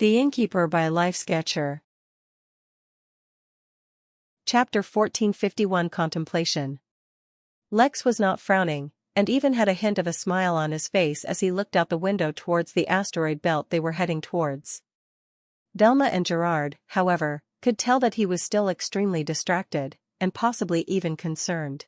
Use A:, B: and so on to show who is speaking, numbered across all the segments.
A: The Innkeeper by Life Sketcher. Chapter 1451 Contemplation. Lex was not frowning, and even had a hint of a smile on his face as he looked out the window towards the asteroid belt they were heading towards. Delma and Gerard, however, could tell that he was still extremely distracted, and possibly even concerned.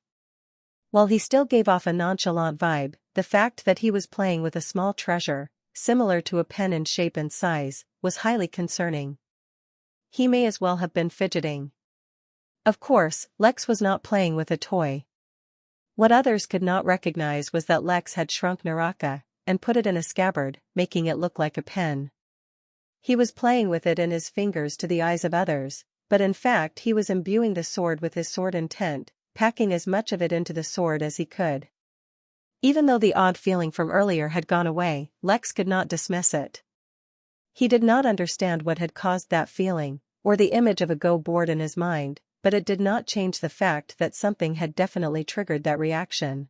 A: While he still gave off a nonchalant vibe, the fact that he was playing with a small treasure, similar to a pen in shape and size, was highly concerning. He may as well have been fidgeting. Of course, Lex was not playing with a toy. What others could not recognize was that Lex had shrunk Naraka, and put it in a scabbard, making it look like a pen. He was playing with it in his fingers to the eyes of others, but in fact he was imbuing the sword with his sword intent, packing as much of it into the sword as he could. Even though the odd feeling from earlier had gone away, Lex could not dismiss it. He did not understand what had caused that feeling, or the image of a go board in his mind, but it did not change the fact that something had definitely triggered that reaction.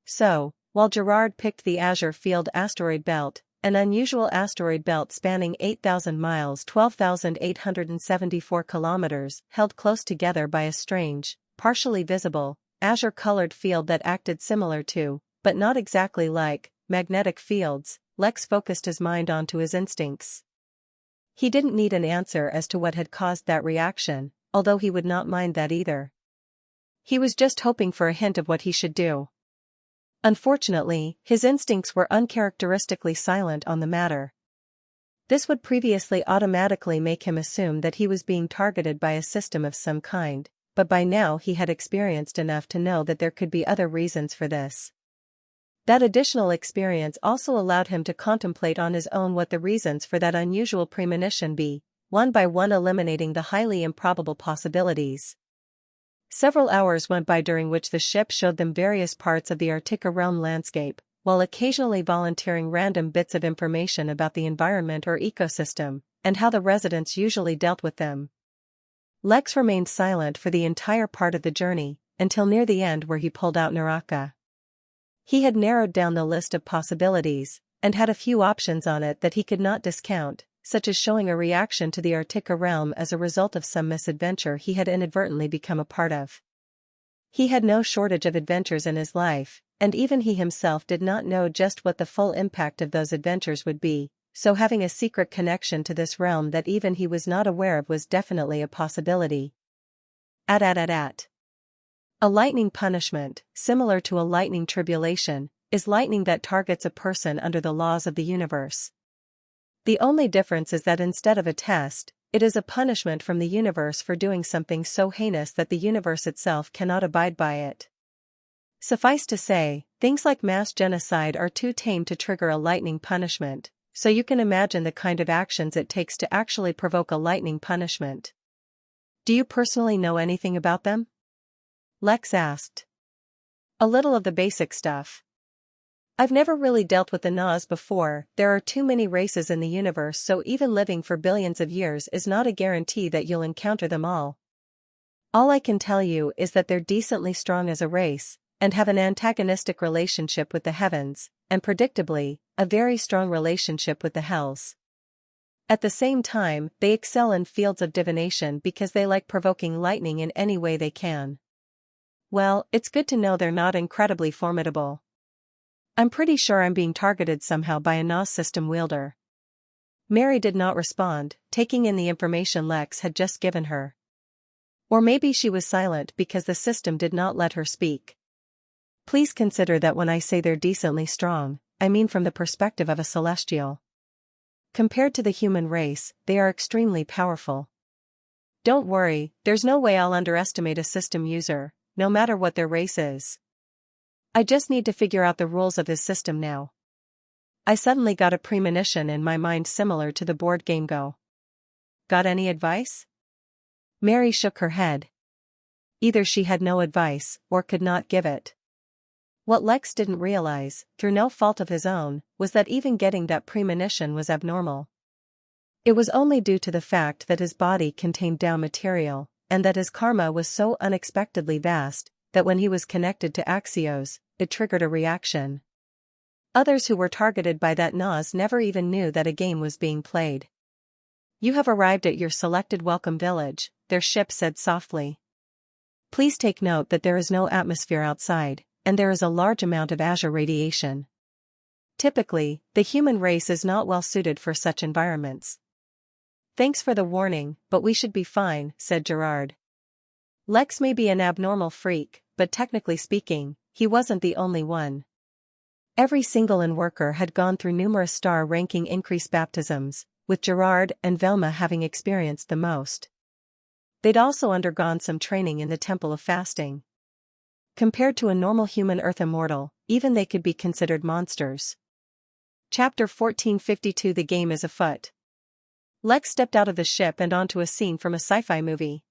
A: So, while Gerard picked the Azure Field asteroid belt, an unusual asteroid belt spanning 8,000 miles (12,874 kilometers), held close together by a strange, partially visible, azure-colored field that acted similar to, but not exactly like, magnetic fields, Lex focused his mind onto his instincts. He didn't need an answer as to what had caused that reaction, although he would not mind that either. He was just hoping for a hint of what he should do. Unfortunately, his instincts were uncharacteristically silent on the matter. This would previously automatically make him assume that he was being targeted by a system of some kind, but by now he had experienced enough to know that there could be other reasons for this. That additional experience also allowed him to contemplate on his own what the reasons for that unusual premonition be, one by one eliminating the highly improbable possibilities. Several hours went by during which the ship showed them various parts of the Artica realm landscape, while occasionally volunteering random bits of information about the environment or ecosystem, and how the residents usually dealt with them. Lex remained silent for the entire part of the journey, until near the end where he pulled out Naraka. He had narrowed down the list of possibilities, and had a few options on it that he could not discount, such as showing a reaction to the Artica realm as a result of some misadventure he had inadvertently become a part of. He had no shortage of adventures in his life, and even he himself did not know just what the full impact of those adventures would be, so having a secret connection to this realm that even he was not aware of was definitely a possibility. A lightning punishment, similar to a lightning tribulation, is lightning that targets a person under the laws of the universe. The only difference is that instead of a test, it is a punishment from the universe for doing something so heinous that the universe itself cannot abide by it. Suffice to say, things like mass genocide are too tame to trigger a lightning punishment, so you can imagine the kind of actions it takes to actually provoke a lightning punishment. Do you personally know anything about them? Lex asked. A little of the basic stuff. I've never really dealt with the Nas before. There are too many races in the universe, so even living for billions of years is not a guarantee that you'll encounter them all. All I can tell you is that they're decently strong as a race, and have an antagonistic relationship with the heavens, and predictably, a very strong relationship with the hells. At the same time, they excel in fields of divination because they like provoking lightning in any way they can. Well, it's good to know they're not incredibly formidable. I'm pretty sure I'm being targeted somehow by a Nas system wielder. Mary did not respond, taking in the information Lex had just given her. Or maybe she was silent because the system did not let her speak. Please consider that when I say they're decently strong, I mean from the perspective of a celestial. Compared to the human race, they are extremely powerful. Don't worry, there's no way I'll underestimate a system user, no matter what their race is. I just need to figure out the rules of his system now. I suddenly got a premonition in my mind similar to the board game Go. Got any advice? Mary shook her head. Either she had no advice, or could not give it. What Lex didn't realize, through no fault of his own, was that even getting that premonition was abnormal. It was only due to the fact that his body contained down material, and that his karma was so unexpectedly vast, that when he was connected to Axios, it triggered a reaction. Others who were targeted by that Nas never even knew that a game was being played. You have arrived at your selected welcome village, their ship said softly. Please take note that there is no atmosphere outside, and there is a large amount of azure radiation. Typically, the human race is not well suited for such environments. Thanks for the warning, but we should be fine, said Gerard. Lex may be an abnormal freak, but technically speaking, he wasn't the only one. Every single worker had gone through numerous star-ranking increase baptisms, with Gerard and Velma having experienced the most. They'd also undergone some training in the Temple of Fasting. Compared to a normal human Earth immortal, even they could be considered monsters. Chapter 1452 The game is afoot. Lex stepped out of the ship and onto a scene from a sci-fi movie.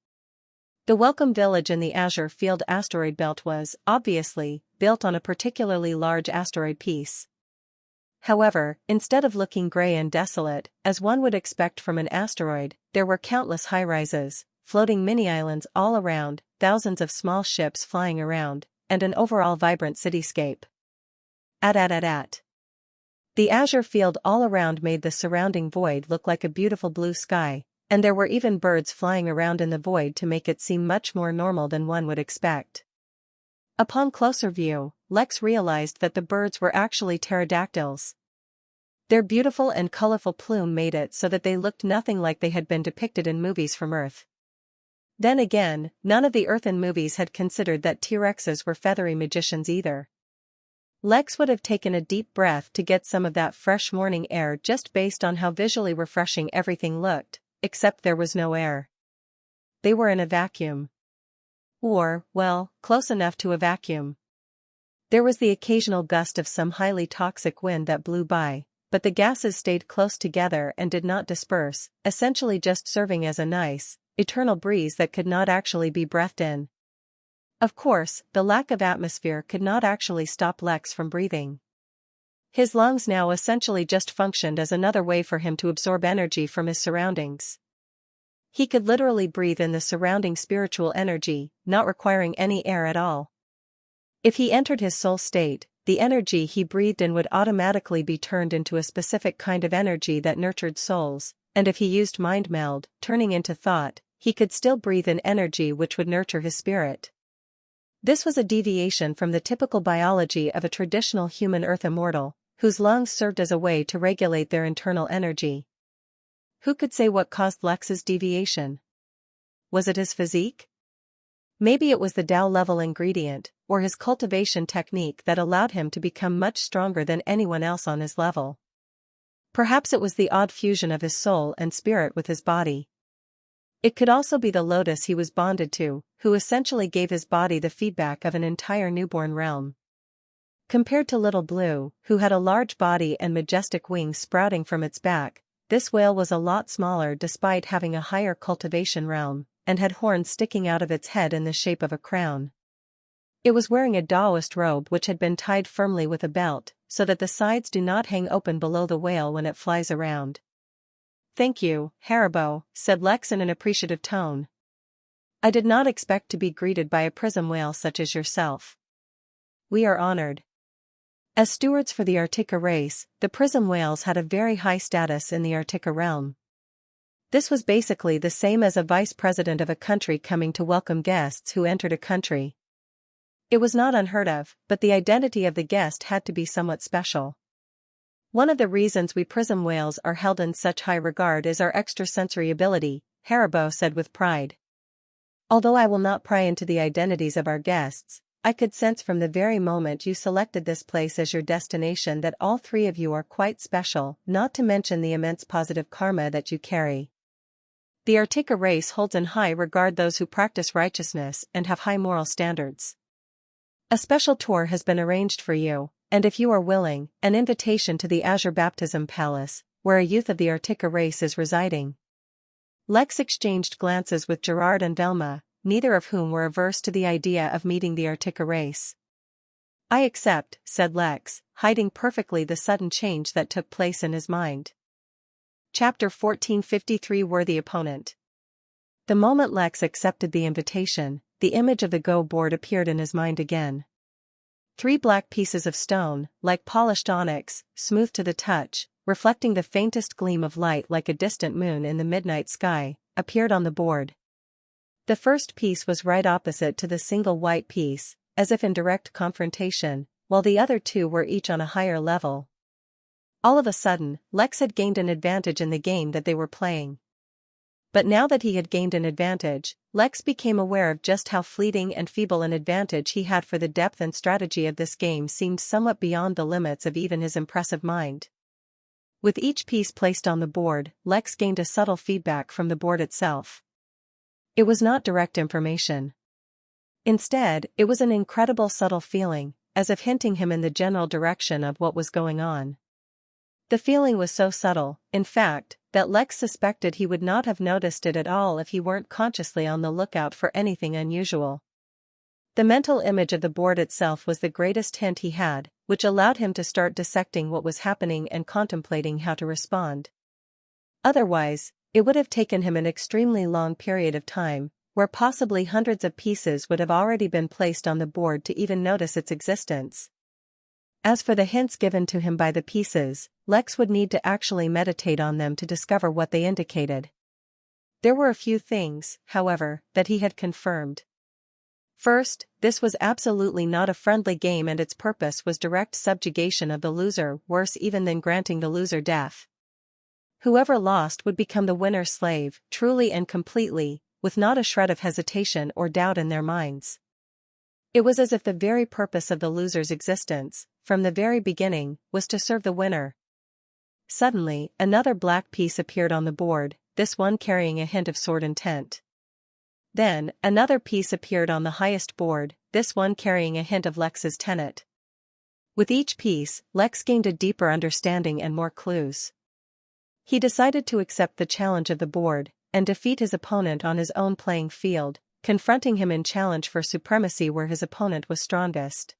A: The welcome village in the Azure Field asteroid belt was, obviously, built on a particularly large asteroid piece. However, instead of looking grey and desolate, as one would expect from an asteroid, there were countless high-rises, floating mini-islands all around, thousands of small ships flying around, and an overall vibrant cityscape. The azure field all around made the surrounding void look like a beautiful blue sky, and there were even birds flying around in the void to make it seem much more normal than one would expect. Upon closer view, Lex realized that the birds were actually pterodactyls. Their beautiful and colorful plume made it so that they looked nothing like they had been depicted in movies from Earth. Then again, none of the Earthen movies had considered that T-Rexes were feathery magicians either. Lex would have taken a deep breath to get some of that fresh morning air just based on how visually refreshing everything looked, except there was no air. They were in a vacuum. Or, well, close enough to a vacuum. There was the occasional gust of some highly toxic wind that blew by, but the gases stayed close together and did not disperse, essentially just serving as a nice, eternal breeze that could not actually be breathed in. Of course, the lack of atmosphere could not actually stop Lex from breathing. His lungs now essentially just functioned as another way for him to absorb energy from his surroundings. He could literally breathe in the surrounding spiritual energy, not requiring any air at all. If he entered his soul state, the energy he breathed in would automatically be turned into a specific kind of energy that nurtured souls, and if he used mind meld, turning into thought, he could still breathe in energy which would nurture his spirit. This was a deviation from the typical biology of a traditional human Earth immortal, whose lungs served as a way to regulate their internal energy. Who could say what caused Lex's deviation? Was it his physique? Maybe it was the Tao-level ingredient, or his cultivation technique that allowed him to become much stronger than anyone else on his level. Perhaps it was the odd fusion of his soul and spirit with his body. It could also be the lotus he was bonded to, who essentially gave his body the feedback of an entire newborn realm. Compared to Little Blue, who had a large body and majestic wings sprouting from its back, this whale was a lot smaller despite having a higher cultivation realm, and had horns sticking out of its head in the shape of a crown. It was wearing a Taoist robe which had been tied firmly with a belt, so that the sides do not hang open below the whale when it flies around. "Thank you, Haribo," said Lex in an appreciative tone. "I did not expect to be greeted by a prism whale such as yourself. We are honored." As stewards for the Artica race, the prism whales had a very high status in the Artica realm. This was basically the same as a vice president of a country coming to welcome guests who entered a country. It was not unheard of, but the identity of the guest had to be somewhat special. One of the reasons we prism whales are held in such high regard is our extrasensory ability, Haribo said with pride. Although I will not pry into the identities of our guests, I could sense from the very moment you selected this place as your destination that all three of you are quite special, not to mention the immense positive karma that you carry. The Artica race holds in high regard those who practice righteousness and have high moral standards. A special tour has been arranged for you, and if you are willing, an invitation to the Azure Baptism Palace, where a youth of the Artica race is residing. Lex exchanged glances with Gerard and Velma, neither of whom were averse to the idea of meeting the Artica race. "I accept," said Lex, hiding perfectly the sudden change that took place in his mind. Chapter 1453 Worthy Opponent. The moment Lex accepted the invitation, the image of the Go board appeared in his mind again. 3 black pieces of stone, like polished onyx, smooth to the touch, reflecting the faintest gleam of light like a distant moon in the midnight sky, appeared on the board. The first piece was right opposite to the single white piece, as if in direct confrontation, while the other two were each on a higher level. All of a sudden, Lex had gained an advantage in the game that they were playing. But now that he had gained an advantage, Lex became aware of just how fleeting and feeble an advantage he had, for the depth and strategy of this game seemed somewhat beyond the limits of even his impressive mind. With each piece placed on the board, Lex gained a subtle feedback from the board itself. It was not direct information. Instead, it was an incredible subtle feeling, as if hinting him in the general direction of what was going on. The feeling was so subtle, in fact, that Lex suspected he would not have noticed it at all if he weren't consciously on the lookout for anything unusual. The mental image of the board itself was the greatest hint he had, which allowed him to start dissecting what was happening and contemplating how to respond. Otherwise, it would have taken him an extremely long period of time, where possibly hundreds of pieces would have already been placed on the board to even notice its existence. As for the hints given to him by the pieces, Lex would need to actually meditate on them to discover what they indicated. There were a few things, however, that he had confirmed. First, this was absolutely not a friendly game, and its purpose was direct subjugation of the loser, worse even than granting the loser death. Whoever lost would become the winner's slave, truly and completely, with not a shred of hesitation or doubt in their minds. It was as if the very purpose of the loser's existence, from the very beginning, was to serve the winner. Suddenly, another black piece appeared on the board, this one carrying a hint of sword intent. Then, another piece appeared on the highest board, this one carrying a hint of Lex's tenet. With each piece, Lex gained a deeper understanding and more clues. He decided to accept the challenge of the board, and defeat his opponent on his own playing field, confronting him in challenge for supremacy where his opponent was strongest.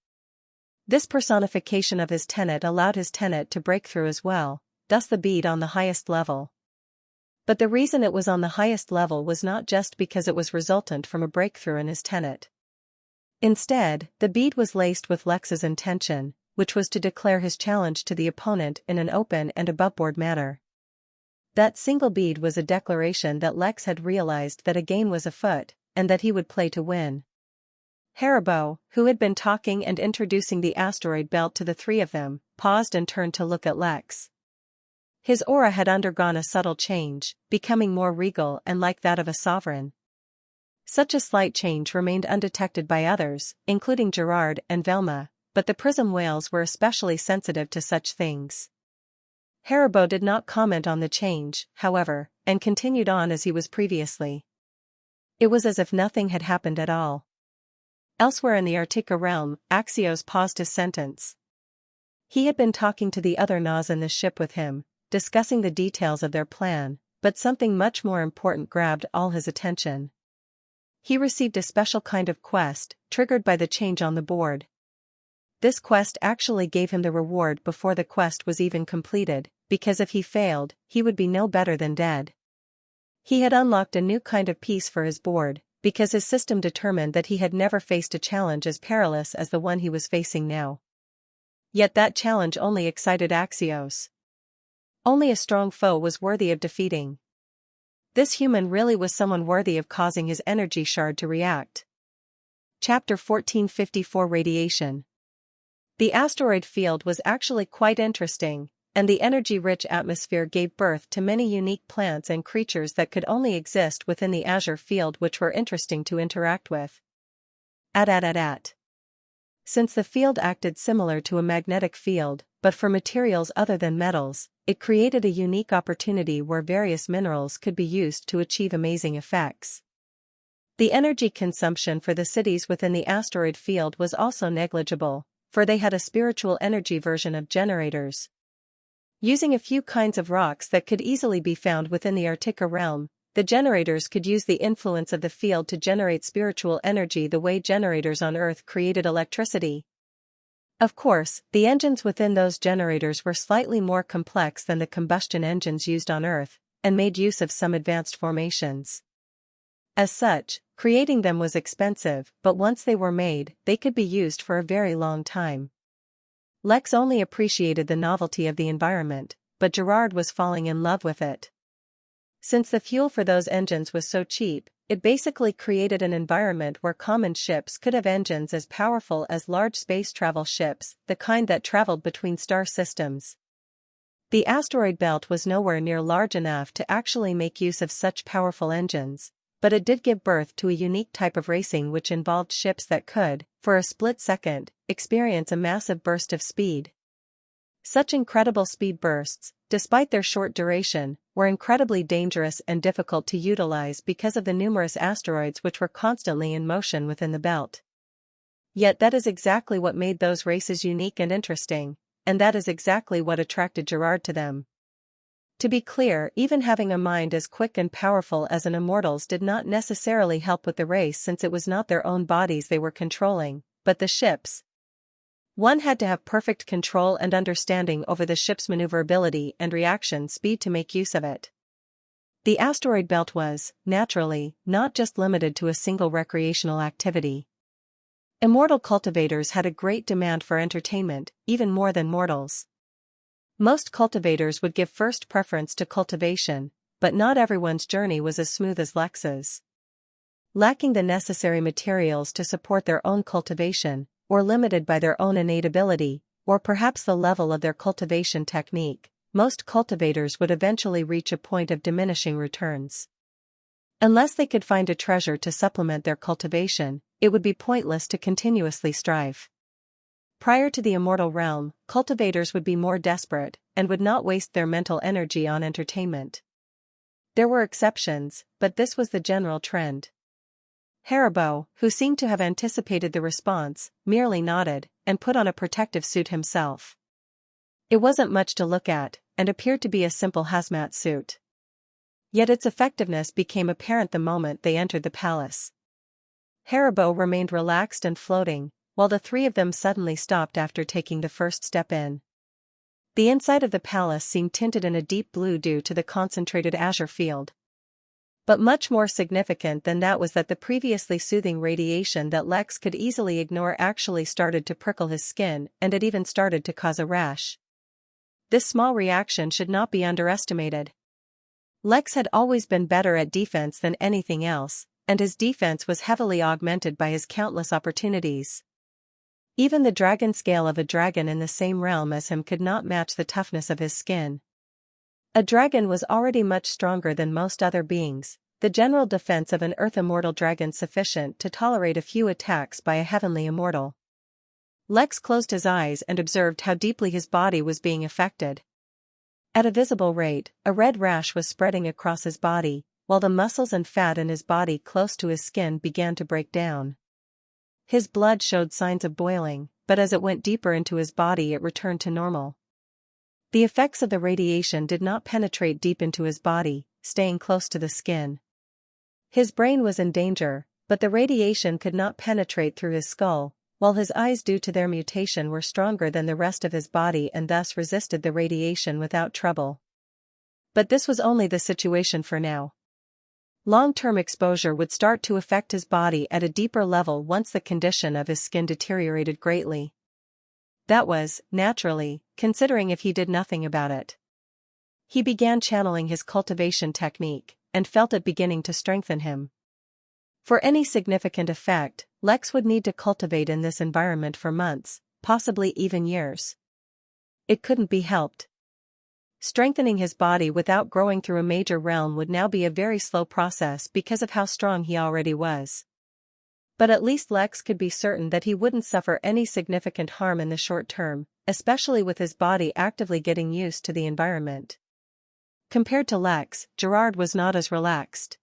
A: This personification of his tenet allowed his tenet to break through as well, thus the bead on the highest level. But the reason it was on the highest level was not just because it was resultant from a breakthrough in his tenet. Instead, the bead was laced with Lex's intention, which was to declare his challenge to the opponent in an open and aboveboard manner. That single bead was a declaration that Lex had realized that a game was afoot, and that he would play to win. Haribo, who had been talking and introducing the asteroid belt to the three of them, paused and turned to look at Lex. His aura had undergone a subtle change, becoming more regal and like that of a sovereign. Such a slight change remained undetected by others, including Gerard and Velma, but the prism whales were especially sensitive to such things. Haribo did not comment on the change, however, and continued on as he was previously. It was as if nothing had happened at all. Elsewhere in the Artica realm, Axios paused his sentence. He had been talking to the other Nas in the ship with him, discussing the details of their plan, but something much more important grabbed all his attention. He received a special kind of quest, triggered by the change on the board. This quest actually gave him the reward before the quest was even completed, because if he failed, he would be no better than dead. He had unlocked a new kind of piece for his board, because his system determined that he had never faced a challenge as perilous as the one he was facing now. Yet that challenge only excited Axios. Only a strong foe was worthy of defeating. This human really was someone worthy of causing his energy shard to react. Chapter 1454 Radiation. The asteroid field was actually quite interesting, and the energy-rich atmosphere gave birth to many unique plants and creatures that could only exist within the azure field, which were interesting to interact with. Since the field acted similar to a magnetic field, but for materials other than metals, it created a unique opportunity where various minerals could be used to achieve amazing effects. The energy consumption for the cities within the asteroid field was also negligible, for they had a spiritual energy version of generators. Using a few kinds of rocks that could easily be found within the Artica realm, the generators could use the influence of the field to generate spiritual energy the way generators on Earth created electricity. Of course, the engines within those generators were slightly more complex than the combustion engines used on Earth, and made use of some advanced formations. As such, creating them was expensive, but once they were made, they could be used for a very long time. Lex only appreciated the novelty of the environment, but Gerard was falling in love with it. Since the fuel for those engines was so cheap, it basically created an environment where common ships could have engines as powerful as large space travel ships, the kind that traveled between star systems. The asteroid belt was nowhere near large enough to actually make use of such powerful engines, but it did give birth to a unique type of racing which involved ships that could, for a split second, experience a massive burst of speed. Such incredible speed bursts, despite their short duration, were incredibly dangerous and difficult to utilize because of the numerous asteroids which were constantly in motion within the belt. Yet that is exactly what made those races unique and interesting, and that is exactly what attracted Gerard to them. To be clear, even having a mind as quick and powerful as an immortal's did not necessarily help with the race, since it was not their own bodies they were controlling, but the ships. One had to have perfect control and understanding over the ship's maneuverability and reaction speed to make use of it. The asteroid belt was, naturally, not just limited to a single recreational activity. Immortal cultivators had a great demand for entertainment, even more than mortals. Most cultivators would give first preference to cultivation, but not everyone's journey was as smooth as Lex's. Lacking the necessary materials to support their own cultivation, or limited by their own innate ability, or perhaps the level of their cultivation technique, most cultivators would eventually reach a point of diminishing returns. Unless they could find a treasure to supplement their cultivation, it would be pointless to continuously strive. Prior to the immortal realm, cultivators would be more desperate, and would not waste their mental energy on entertainment. There were exceptions, but this was the general trend. Haribo, who seemed to have anticipated the response, merely nodded, and put on a protective suit himself. It wasn't much to look at, and appeared to be a simple hazmat suit. Yet its effectiveness became apparent the moment they entered the palace. Haribo remained relaxed and floating, while the three of them suddenly stopped after taking the first step in. The inside of the palace seemed tinted in a deep blue due to the concentrated azure field. But much more significant than that was that the previously soothing radiation that Lex could easily ignore actually started to prickle his skin, and it even started to cause a rash. This small reaction should not be underestimated. Lex had always been better at defense than anything else, and his defense was heavily augmented by his countless opportunities. Even the dragon scale of a dragon in the same realm as him could not match the toughness of his skin. A dragon was already much stronger than most other beings, the general defense of an earth immortal dragon sufficient to tolerate a few attacks by a heavenly immortal. Lex closed his eyes and observed how deeply his body was being affected. At a visible rate, a red rash was spreading across his body, while the muscles and fat in his body close to his skin began to break down. His blood showed signs of boiling, but as it went deeper into his body it returned to normal. The effects of the radiation did not penetrate deep into his body, staying close to the skin. His brain was in danger, but the radiation could not penetrate through his skull, while his eyes due to their mutation were stronger than the rest of his body and thus resisted the radiation without trouble. But this was only the situation for now. Long-term exposure would start to affect his body at a deeper level once the condition of his skin deteriorated greatly. That was, naturally, considering if he did nothing about it. He began channeling his cultivation technique, and felt it beginning to strengthen him. For any significant effect, Lex would need to cultivate in this environment for months, possibly even years. It couldn't be helped. Strengthening his body without growing through a major realm would now be a very slow process because of how strong he already was. But at least Lex could be certain that he wouldn't suffer any significant harm in the short term, especially with his body actively getting used to the environment. Compared to Lex, Gerard was not as relaxed.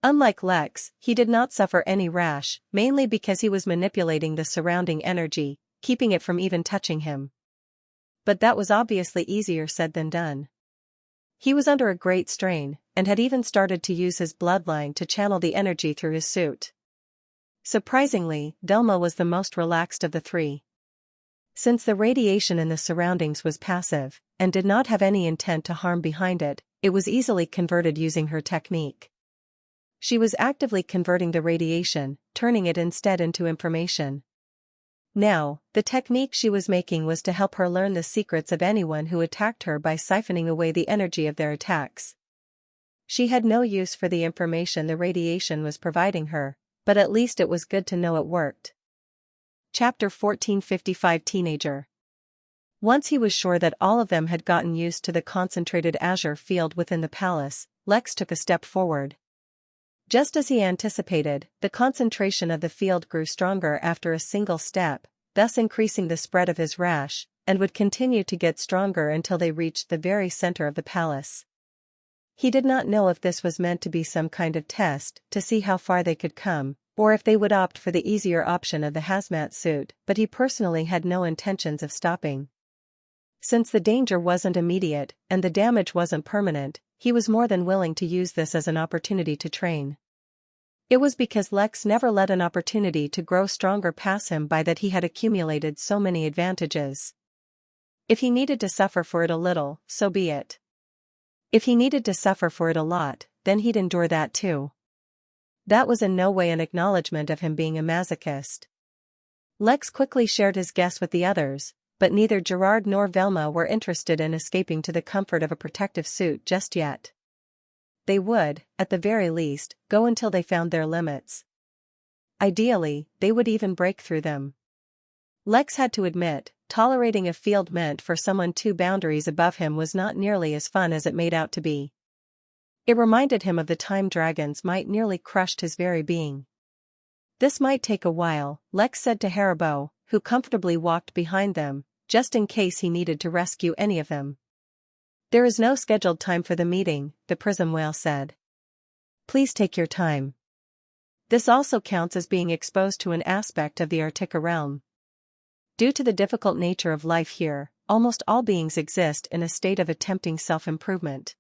A: Unlike Lex, he did not suffer any rash, mainly because he was manipulating the surrounding energy, keeping it from even touching him. But that was obviously easier said than done. He was under a great strain, and had even started to use his bloodline to channel the energy through his suit. Surprisingly, Delma was the most relaxed of the three. Since the radiation in the surroundings was passive, and did not have any intent to harm behind it, it was easily converted using her technique. She was actively converting the radiation, turning it instead into information. Now, the technique she was making was to help her learn the secrets of anyone who attacked her by siphoning away the energy of their attacks. She had no use for the information the radiation was providing her, but at least it was good to know it worked. Chapter 1455 Teenager. Once he was sure that all of them had gotten used to the concentrated azure field within the palace, Lex took a step forward. Just as he anticipated, the concentration of the field grew stronger after a single step, thus increasing the spread of his rash, and would continue to get stronger until they reached the very center of the palace. He did not know if this was meant to be some kind of test to see how far they could come, or if they would opt for the easier option of the hazmat suit, but he personally had no intentions of stopping. Since the danger wasn't immediate, and the damage wasn't permanent, he was more than willing to use this as an opportunity to train. It was because Lex never let an opportunity to grow stronger pass him by that he had accumulated so many advantages. If he needed to suffer for it a little, so be it. If he needed to suffer for it a lot, then he'd endure that too. That was in no way an acknowledgement of him being a masochist. Lex quickly shared his guess with the others, but neither Gerard nor Velma were interested in escaping to the comfort of a protective suit just yet. They would, at the very least, go until they found their limits. Ideally, they would even break through them. Lex had to admit, tolerating a field meant for someone 2 boundaries above him was not nearly as fun as it made out to be. It reminded him of the time dragons might nearly crushed his very being. This might take a while, Lex said to Haribo, who comfortably walked behind them, just in case he needed to rescue any of them. There is no scheduled time for the meeting, the prism whale said. Please take your time. This also counts as being exposed to an aspect of the Arctica realm. Due to the difficult nature of life here, almost all beings exist in a state of attempting self-improvement.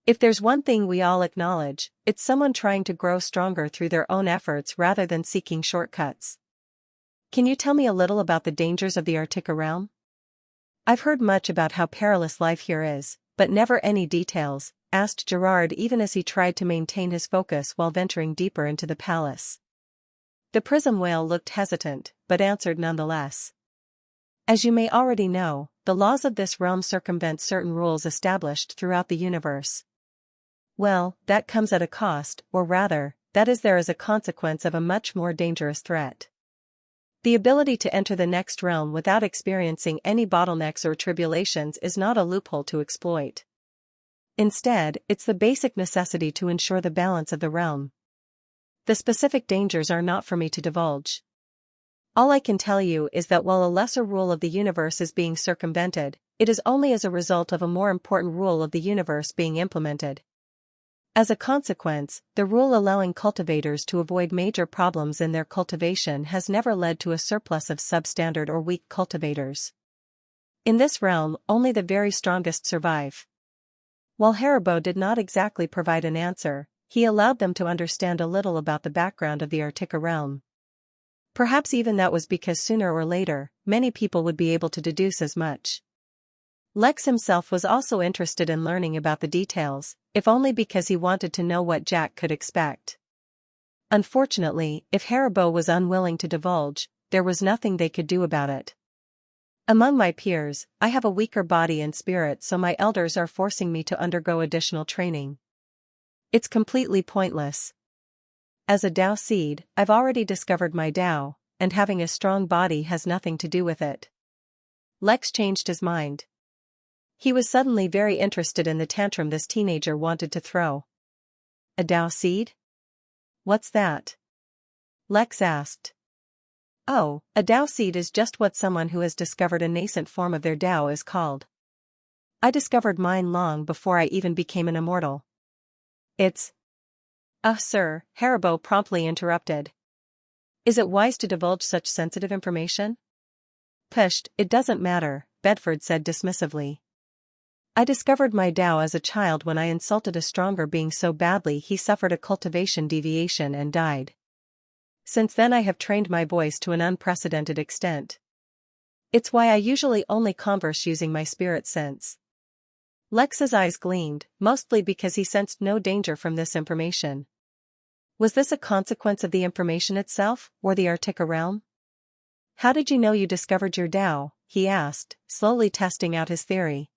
A: If there's one thing we all acknowledge, it's someone trying to grow stronger through their own efforts rather than seeking shortcuts. Can you tell me a little about the dangers of the Arctica realm? I've heard much about how perilous life here is, but never any details, asked Gerard even as he tried to maintain his focus while venturing deeper into the palace. The prism whale looked hesitant, but answered nonetheless. As you may already know, the laws of this realm circumvent certain rules established throughout the universe. Well, that comes at a cost, or rather, that is there as a consequence of a much more dangerous threat. The ability to enter the next realm without experiencing any bottlenecks or tribulations is not a loophole to exploit. Instead, it's the basic necessity to ensure the balance of the realm. The specific dangers are not for me to divulge. All I can tell you is that while a lesser rule of the universe is being circumvented, it is only as a result of a more important rule of the universe being implemented. As a consequence, the rule allowing cultivators to avoid major problems in their cultivation has never led to a surplus of substandard or weak cultivators. In this realm, only the very strongest survive. While Haribo did not exactly provide an answer, he allowed them to understand a little about the background of the Arctica realm. Perhaps even that was because sooner or later, many people would be able to deduce as much. Lex himself was also interested in learning about the details, if only because he wanted to know what Jack could expect. Unfortunately, if Haribo was unwilling to divulge, there was nothing they could do about it. Among my peers, I have a weaker body and spirit, so my elders are forcing me to undergo additional training. It's completely pointless. As a Tao seed, I've already discovered my Tao, and having a strong body has nothing to do with it. Lex changed his mind. He was suddenly very interested in the tantrum this teenager wanted to throw. A Tao seed? What's that? Lex asked. Oh, a Tao seed is just what someone who has discovered a nascent form of their Tao is called. I discovered mine long before I even became an immortal. It's... Sir, Haribo promptly interrupted. Is it wise to divulge such sensitive information? Pushed, it doesn't matter, Bedford said dismissively. I discovered my Tao as a child when I insulted a stronger being so badly he suffered a cultivation deviation and died. Since then I have trained my voice to an unprecedented extent. It's why I usually only converse using my spirit sense. Lex's eyes gleamed, mostly because he sensed no danger from this information. Was this a consequence of the information itself, or the Arctica realm? How did you know you discovered your Tao? He asked, slowly testing out his theory.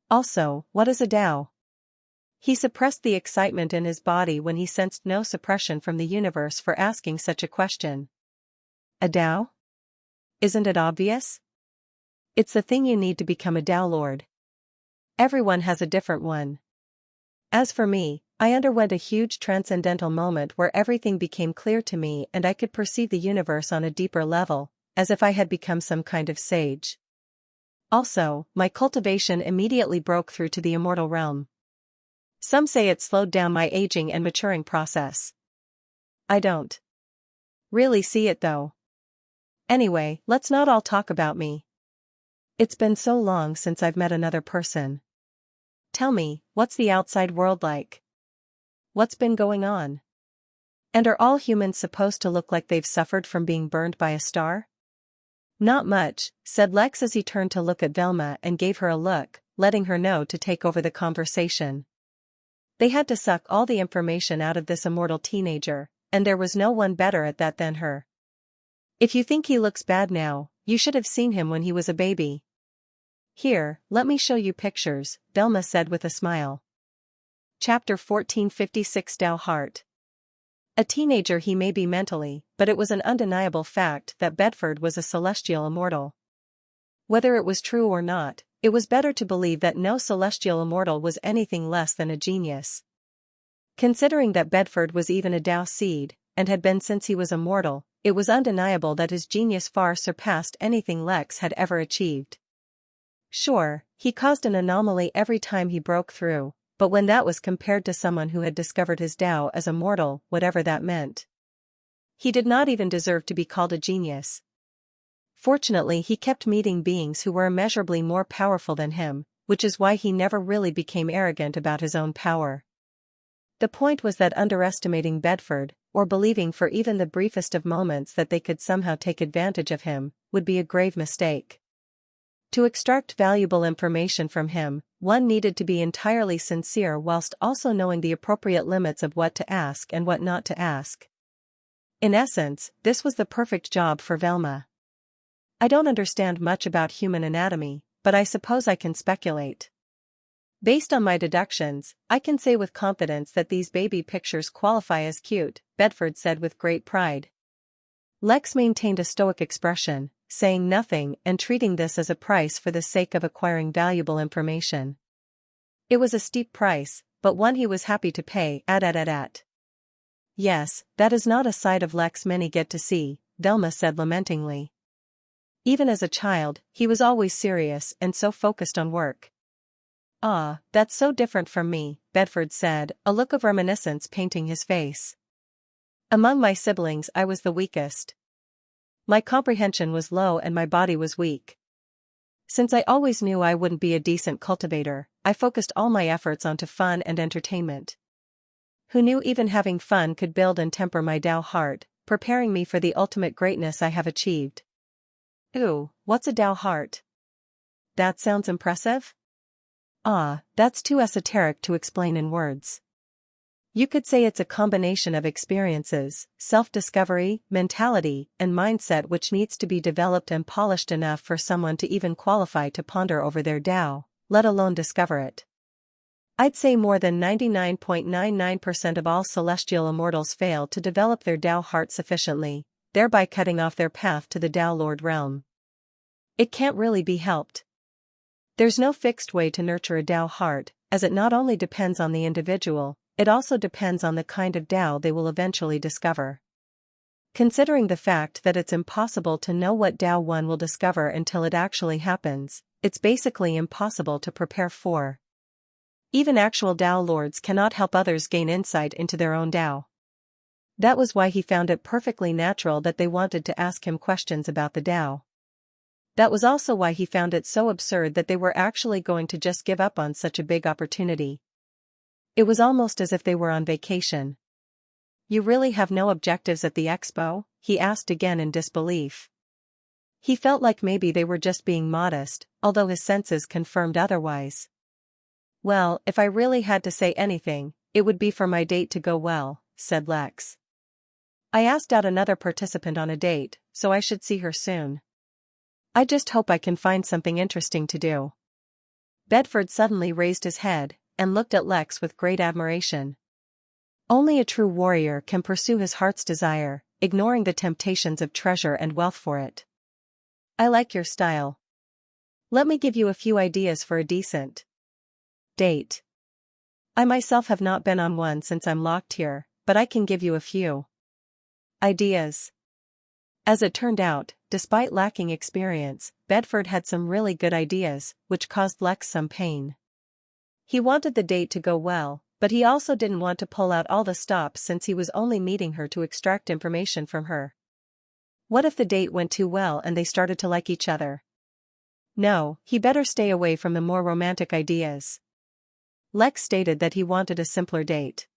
A: Also, what is a Tao? He suppressed the excitement in his body when he sensed no suppression from the universe for asking such a question. A Tao? Isn't it obvious? It's the thing you need to become a Tao Lord. Everyone has a different one. As for me, I underwent a huge transcendental moment where everything became clear to me and I could perceive the universe on a deeper level, as if I had become some kind of sage. Also, my cultivation immediately broke through to the immortal realm. Some say it slowed down my aging and maturing process. I don't really see it though. Anyway, let's not all talk about me. It's been so long since I've met another person. Tell me, what's the outside world like? What's been going on? And are all humans supposed to look like they've suffered from being burned by a star? Not much, said Lex as he turned to look at Velma and gave her a look, letting her know to take over the conversation. They had to suck all the information out of this immortal teenager, and there was no one better at that than her. If you think he looks bad now, you should have seen him when he was a baby. Here, let me show you pictures, Velma said with a smile. Chapter 1456 Tao Heart. A teenager he may be mentally, but it was an undeniable fact that Bedford was a celestial immortal. Whether it was true or not, it was better to believe that no celestial immortal was anything less than a genius. Considering that Bedford was even a Tao seed, and had been since he was immortal, it was undeniable that his genius far surpassed anything Lex had ever achieved. Sure, he caused an anomaly every time he broke through, but when that was compared to someone who had discovered his Tao as a mortal, whatever that meant, he did not even deserve to be called a genius. Fortunately, he kept meeting beings who were immeasurably more powerful than him, which is why he never really became arrogant about his own power. The point was that underestimating Bedford, or believing for even the briefest of moments that they could somehow take advantage of him, would be a grave mistake. To extract valuable information from him, one needed to be entirely sincere whilst also knowing the appropriate limits of what to ask and what not to ask. In essence, this was the perfect job for Velma. I don't understand much about human anatomy, but I suppose I can speculate. Based on my deductions, I can say with confidence that these baby pictures qualify as cute, Bedford said with great pride. Lex maintained a stoic expression, saying nothing and treating this as a price for the sake of acquiring valuable information. It was a steep price, but one he was happy to pay. Yes, that is not a side of Lex many get to see, Velma said lamentingly. Even as a child, he was always serious and so focused on work. Ah, that's so different from me, Bedford said, a look of reminiscence painting his face. Among my siblings I was the weakest. My comprehension was low and my body was weak. Since I always knew I wouldn't be a decent cultivator, I focused all my efforts onto fun and entertainment. Who knew even having fun could build and temper my Tao heart, preparing me for the ultimate greatness I have achieved. Ooh, what's a Tao heart? That sounds impressive? Ah, that's too esoteric to explain in words. You could say it's a combination of experiences, self-discovery, mentality, and mindset which needs to be developed and polished enough for someone to even qualify to ponder over their Tao, let alone discover it. I'd say more than 99.99% of all celestial immortals fail to develop their Tao heart sufficiently, thereby cutting off their path to the Tao Lord realm. It can't really be helped. There's no fixed way to nurture a Tao heart, as it not only depends on the individual, it also depends on the kind of Tao they will eventually discover. Considering the fact that it's impossible to know what Tao one will discover until it actually happens, it's basically impossible to prepare for. Even actual Tao lords cannot help others gain insight into their own Tao. That was why he found it perfectly natural that they wanted to ask him questions about the Tao. That was also why he found it so absurd that they were actually going to just give up on such a big opportunity. It was almost as if they were on vacation. You really have no objectives at the expo? He asked again in disbelief. He felt like maybe they were just being modest, although his senses confirmed otherwise. Well, if I really had to say anything, it would be for my date to go well, said Lex. I asked out another participant on a date, so I should see her soon. I just hope I can find something interesting to do. Bedford suddenly raised his head and looked at Lex with great admiration. Only a true warrior can pursue his heart's desire, ignoring the temptations of treasure and wealth for it. I like your style. Let me give you a few ideas for a decent date. I myself have not been on one since I'm locked here, but I can give you a few ideas. As it turned out, despite lacking experience, Bedford had some really good ideas, which caused Lex some pain. He wanted the date to go well, but he also didn't want to pull out all the stops since he was only meeting her to extract information from her. What if the date went too well and they started to like each other? No, he better stay away from the more romantic ideas. Lex stated that he wanted a simpler date.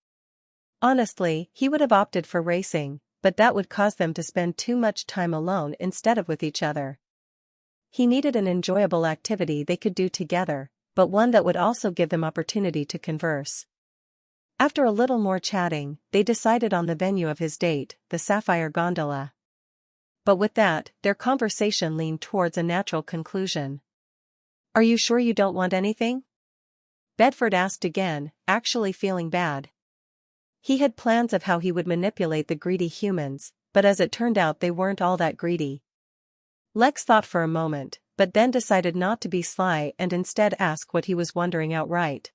A: Honestly, he would have opted for racing, but that would cause them to spend too much time alone instead of with each other. He needed an enjoyable activity they could do together, but one that would also give them opportunity to converse. After a little more chatting, they decided on the venue of his date, the Sapphire Gondola. But with that, their conversation leaned towards a natural conclusion. Are you sure you don't want anything? Bedford asked again, actually feeling bad. He had plans of how he would manipulate the greedy humans, but as it turned out they weren't all that greedy. Lex thought for a moment, but then decided not to be sly and instead ask what he was wondering outright.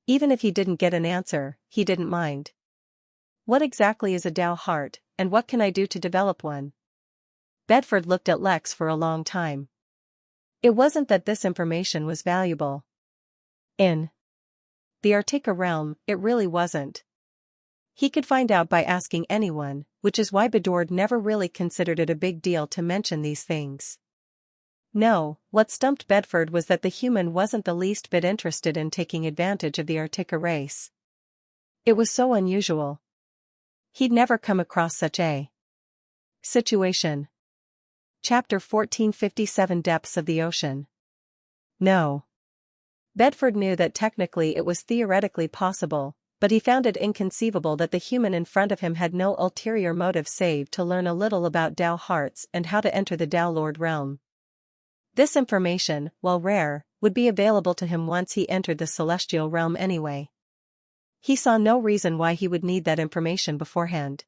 A: Even if he didn't get an answer, he didn't mind. What exactly is a Tao heart, and what can I do to develop one? Bedford looked at Lex for a long time. It wasn't that this information was valuable. In the Artica realm, it really wasn't. He could find out by asking anyone, which is why Bedord never really considered it a big deal to mention these things. No, what stumped Bedford was that the human wasn't the least bit interested in taking advantage of the Artica race. It was so unusual. He'd never come across such a situation. Chapter 1457 Depths of the Ocean. No. Bedford knew that technically it was theoretically possible, but he found it inconceivable that the human in front of him had no ulterior motive save to learn a little about Tao hearts and how to enter the Tao Lord realm. This information, while rare, would be available to him once he entered the celestial realm anyway. He saw no reason why he would need that information beforehand.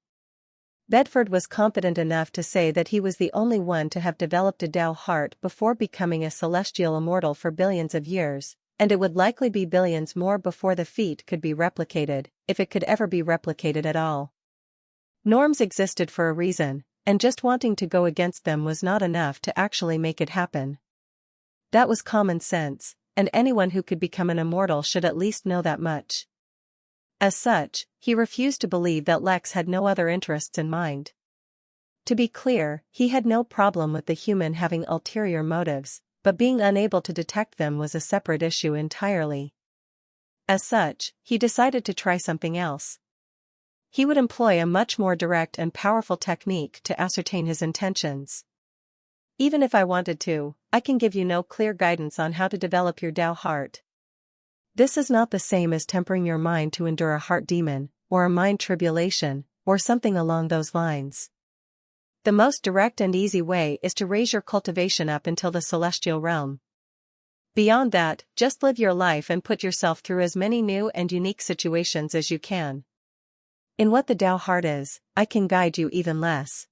A: Bedford was confident enough to say that he was the only one to have developed a Tao heart before becoming a celestial immortal for billions of years, and it would likely be billions more before the feat could be replicated, if it could ever be replicated at all. Norms existed for a reason, and just wanting to go against them was not enough to actually make it happen. That was common sense, and anyone who could become an immortal should at least know that much. As such, he refused to believe that Lex had no other interests in mind. To be clear, he had no problem with the human having ulterior motives, but being unable to detect them was a separate issue entirely. As such, he decided to try something else. He would employ a much more direct and powerful technique to ascertain his intentions. Even if I wanted to, I can give you no clear guidance on how to develop your Tao heart. This is not the same as tempering your mind to endure a heart demon, or a mind tribulation, or something along those lines. The most direct and easy way is to raise your cultivation up until the celestial realm. Beyond that, just live your life and put yourself through as many new and unique situations as you can. In what the Tao heart is, I can guide you even less.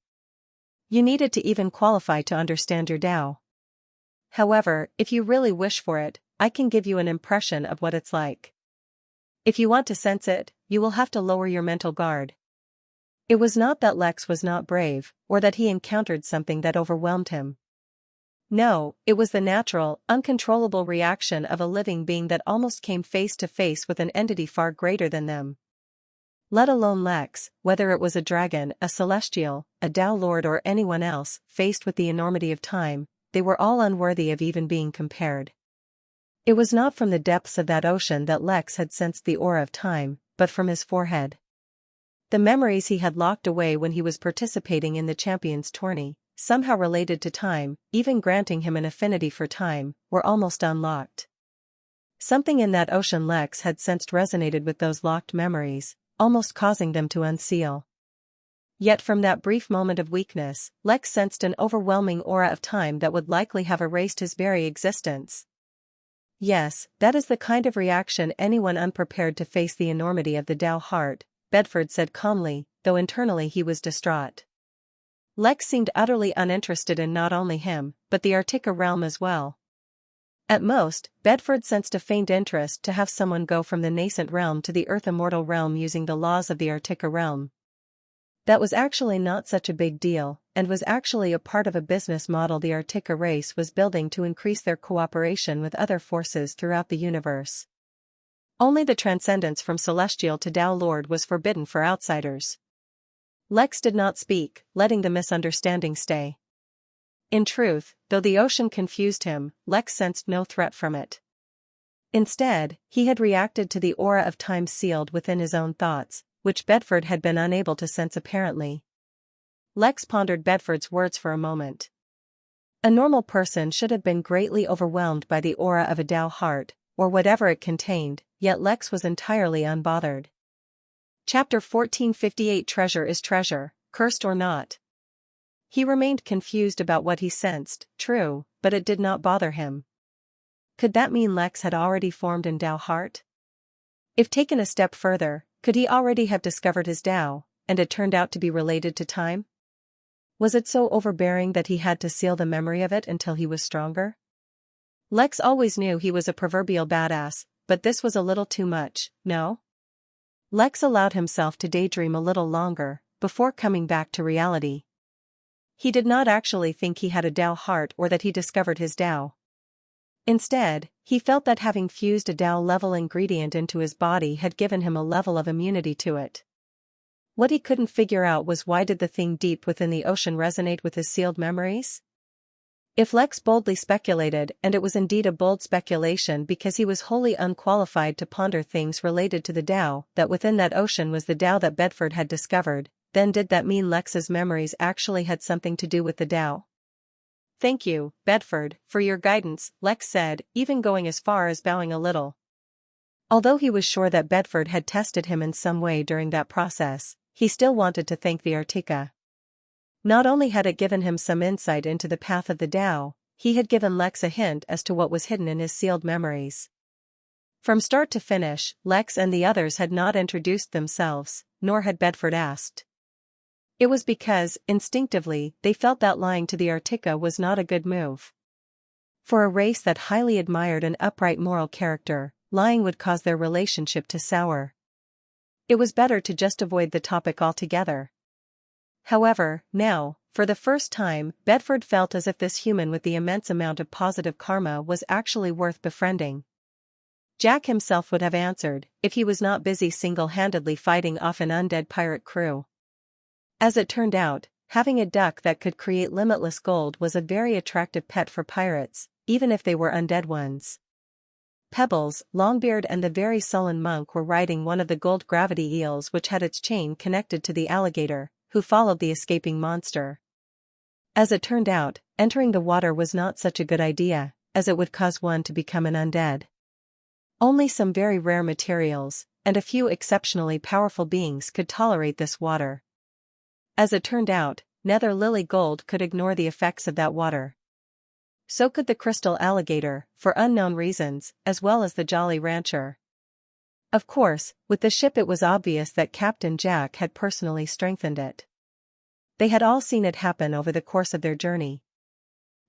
A: You needed to even qualify to understand your Tao. However, if you really wish for it, I can give you an impression of what it's like. If you want to sense it, you will have to lower your mental guard. It was not that Lex was not brave, or that he encountered something that overwhelmed him. No, it was the natural, uncontrollable reaction of a living being that almost came face to face with an entity far greater than them. Let alone Lex, whether it was a dragon, a celestial, a Tao Lord or anyone else, faced with the enormity of time, they were all unworthy of even being compared. It was not from the depths of that ocean that Lex had sensed the aura of time, but from his forehead. The memories he had locked away when he was participating in the Champions Tourney, somehow related to time, even granting him an affinity for time, were almost unlocked. Something in that ocean Lex had sensed resonated with those locked memories, almost causing them to unseal. Yet from that brief moment of weakness, Lex sensed an overwhelming aura of time that would likely have erased his very existence. Yes, that is the kind of reaction anyone unprepared to face the enormity of the Tao heart, Bedford said calmly, though internally he was distraught. Lex seemed utterly uninterested in not only him, but the Artica realm as well. At most, Bedford sensed a faint interest to have someone go from the nascent realm to the earth immortal realm using the laws of the Artica realm. That was actually not such a big deal, and was actually a part of a business model the Artica race was building to increase their cooperation with other forces throughout the universe. Only the transcendence from celestial to Tao Lord was forbidden for outsiders. Lex did not speak, letting the misunderstanding stay. In truth, though the ocean confused him, Lex sensed no threat from it. Instead, he had reacted to the aura of time sealed within his own thoughts, which Bedford had been unable to sense apparently. Lex pondered Bedford's words for a moment. A normal person should have been greatly overwhelmed by the aura of a Tao heart, or whatever it contained, yet Lex was entirely unbothered. Chapter 1458 Treasure is treasure, cursed or not. He remained confused about what he sensed, true, but it did not bother him. Could that mean Lex had already formed in Tao heart? If taken a step further, could he already have discovered his Tao, and it turned out to be related to time? Was it so overbearing that he had to seal the memory of it until he was stronger? Lex always knew he was a proverbial badass, but this was a little too much, no? Lex allowed himself to daydream a little longer, before coming back to reality. He did not actually think he had a Tao heart or that he discovered his Tao. Instead, he felt that having fused a Tao-level ingredient into his body had given him a level of immunity to it. What he couldn't figure out was why did the thing deep within the ocean resonate with his sealed memories? If Lex boldly speculated, and it was indeed a bold speculation because he was wholly unqualified to ponder things related to the Tao, that within that ocean was the Tao that Bedford had discovered, then did that mean Lex's memories actually had something to do with the Tao? "Thank you, Bedford, for your guidance," Lex said, even going as far as bowing a little. Although he was sure that Bedford had tested him in some way during that process, he still wanted to thank the Artica. Not only had it given him some insight into the path of the Tao, he had given Lex a hint as to what was hidden in his sealed memories. From start to finish, Lex and the others had not introduced themselves, nor had Bedford asked. It was because, instinctively, they felt that lying to the Artica was not a good move. For a race that highly admired an upright moral character, lying would cause their relationship to sour. It was better to just avoid the topic altogether. However, now, for the first time, Bedford felt as if this human with the immense amount of positive karma was actually worth befriending. Jack himself would have answered, if he was not busy single-handedly fighting off an undead pirate crew. As it turned out, having a duck that could create limitless gold was a very attractive pet for pirates, even if they were undead ones. Pebbles, Longbeard and the very sullen monk were riding one of the gold gravity eels which had its chain connected to the alligator, who followed the escaping monster. As it turned out, entering the water was not such a good idea, as it would cause one to become an undead. Only some very rare materials, and a few exceptionally powerful beings could tolerate this water. As it turned out, Nether Lily Gold could ignore the effects of that water. So could the crystal alligator, for unknown reasons, as well as the Jolly Rancher. Of course, with the ship it was obvious that Captain Jack had personally strengthened it. They had all seen it happen over the course of their journey.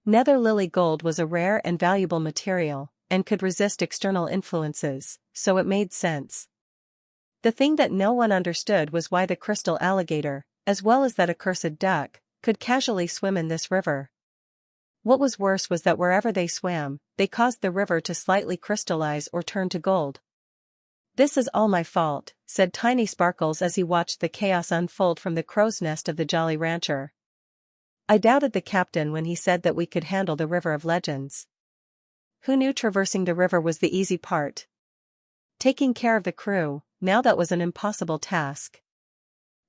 A: Nether Lily Gold was a rare and valuable material, and could resist external influences, so it made sense. The thing that no one understood was why the crystal alligator, as well as that accursed duck, could casually swim in this river. What was worse was that wherever they swam, they caused the river to slightly crystallize or turn to gold. "This is all my fault," said Tiny Sparkles as he watched the chaos unfold from the crow's nest of the Jolly Rancher. "I doubted the captain when he said that we could handle the River of Legends. Who knew traversing the river was the easy part? Taking care of the crew, now that was an impossible task."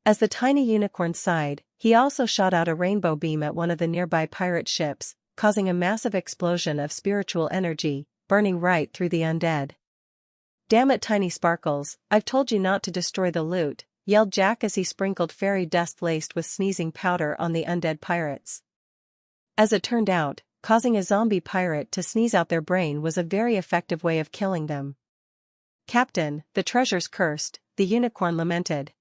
A: As the tiny unicorn sighed, he also shot out a rainbow beam at one of the nearby pirate ships, causing a massive explosion of spiritual energy, burning right through the undead. "Damn it, Tiny Sparkles, I've told you not to destroy the loot, yelled Jack as he sprinkled fairy dust laced with sneezing powder on the undead pirates. As it turned out, causing a zombie pirate to sneeze out their brain was a very effective way of killing them. "Captain, the treasure's cursed," the unicorn lamented.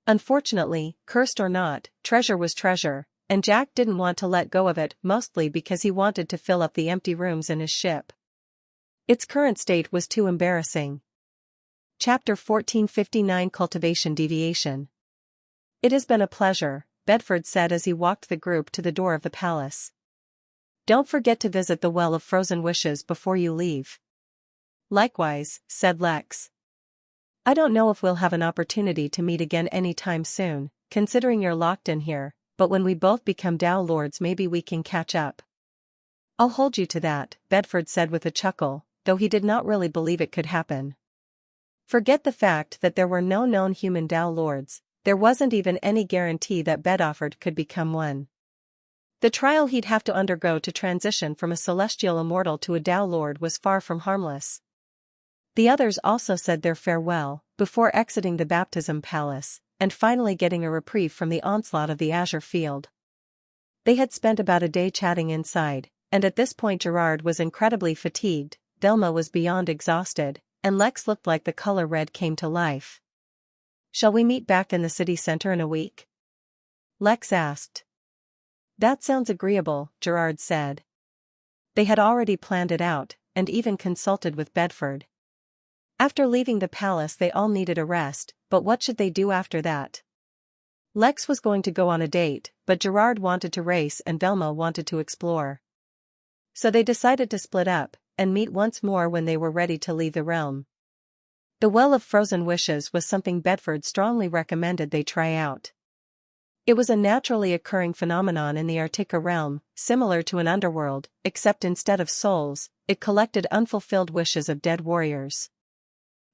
A: Unfortunately, cursed or not, treasure was treasure, and Jack didn't want to let go of it, mostly because he wanted to fill up the empty rooms in his ship. Its current state was too embarrassing. Chapter 1459 Cultivation Deviation. "It has been a pleasure," Bedford said as he walked the group to the door of the palace. "Don't forget to visit the Well of Frozen Wishes before you leave." "Likewise," said Lex. "I don't know if we'll have an opportunity to meet again anytime soon, considering you're locked in here, but when we both become Dow Lords maybe we can catch up." "I'll hold you to that," Bedford said with a chuckle, though he did not really believe it could happen. Forget the fact that there were no known human Dow Lords, there wasn't even any guarantee that Bedford could become one. The trial he'd have to undergo to transition from a celestial immortal to a Dow Lord was far from harmless. The others also said their farewell, before exiting the baptism palace, and finally getting a reprieve from the onslaught of the azure field. They had spent about a day chatting inside, and at this point Gerard was incredibly fatigued, Velma was beyond exhausted, and Lex looked like the color red came to life. "Shall we meet back in the city center in a week?" Lex asked. "That sounds agreeable," Gerard said. They had already planned it out, and even consulted with Bedford. After leaving the palace they all needed a rest, but what should they do after that? Lex was going to go on a date, but Gerard wanted to race and Velma wanted to explore. So they decided to split up, and meet once more when they were ready to leave the realm. The Well of Frozen Wishes was something Bedford strongly recommended they try out. It was a naturally occurring phenomenon in the Arctica realm, similar to an underworld, except instead of souls, it collected unfulfilled wishes of dead warriors.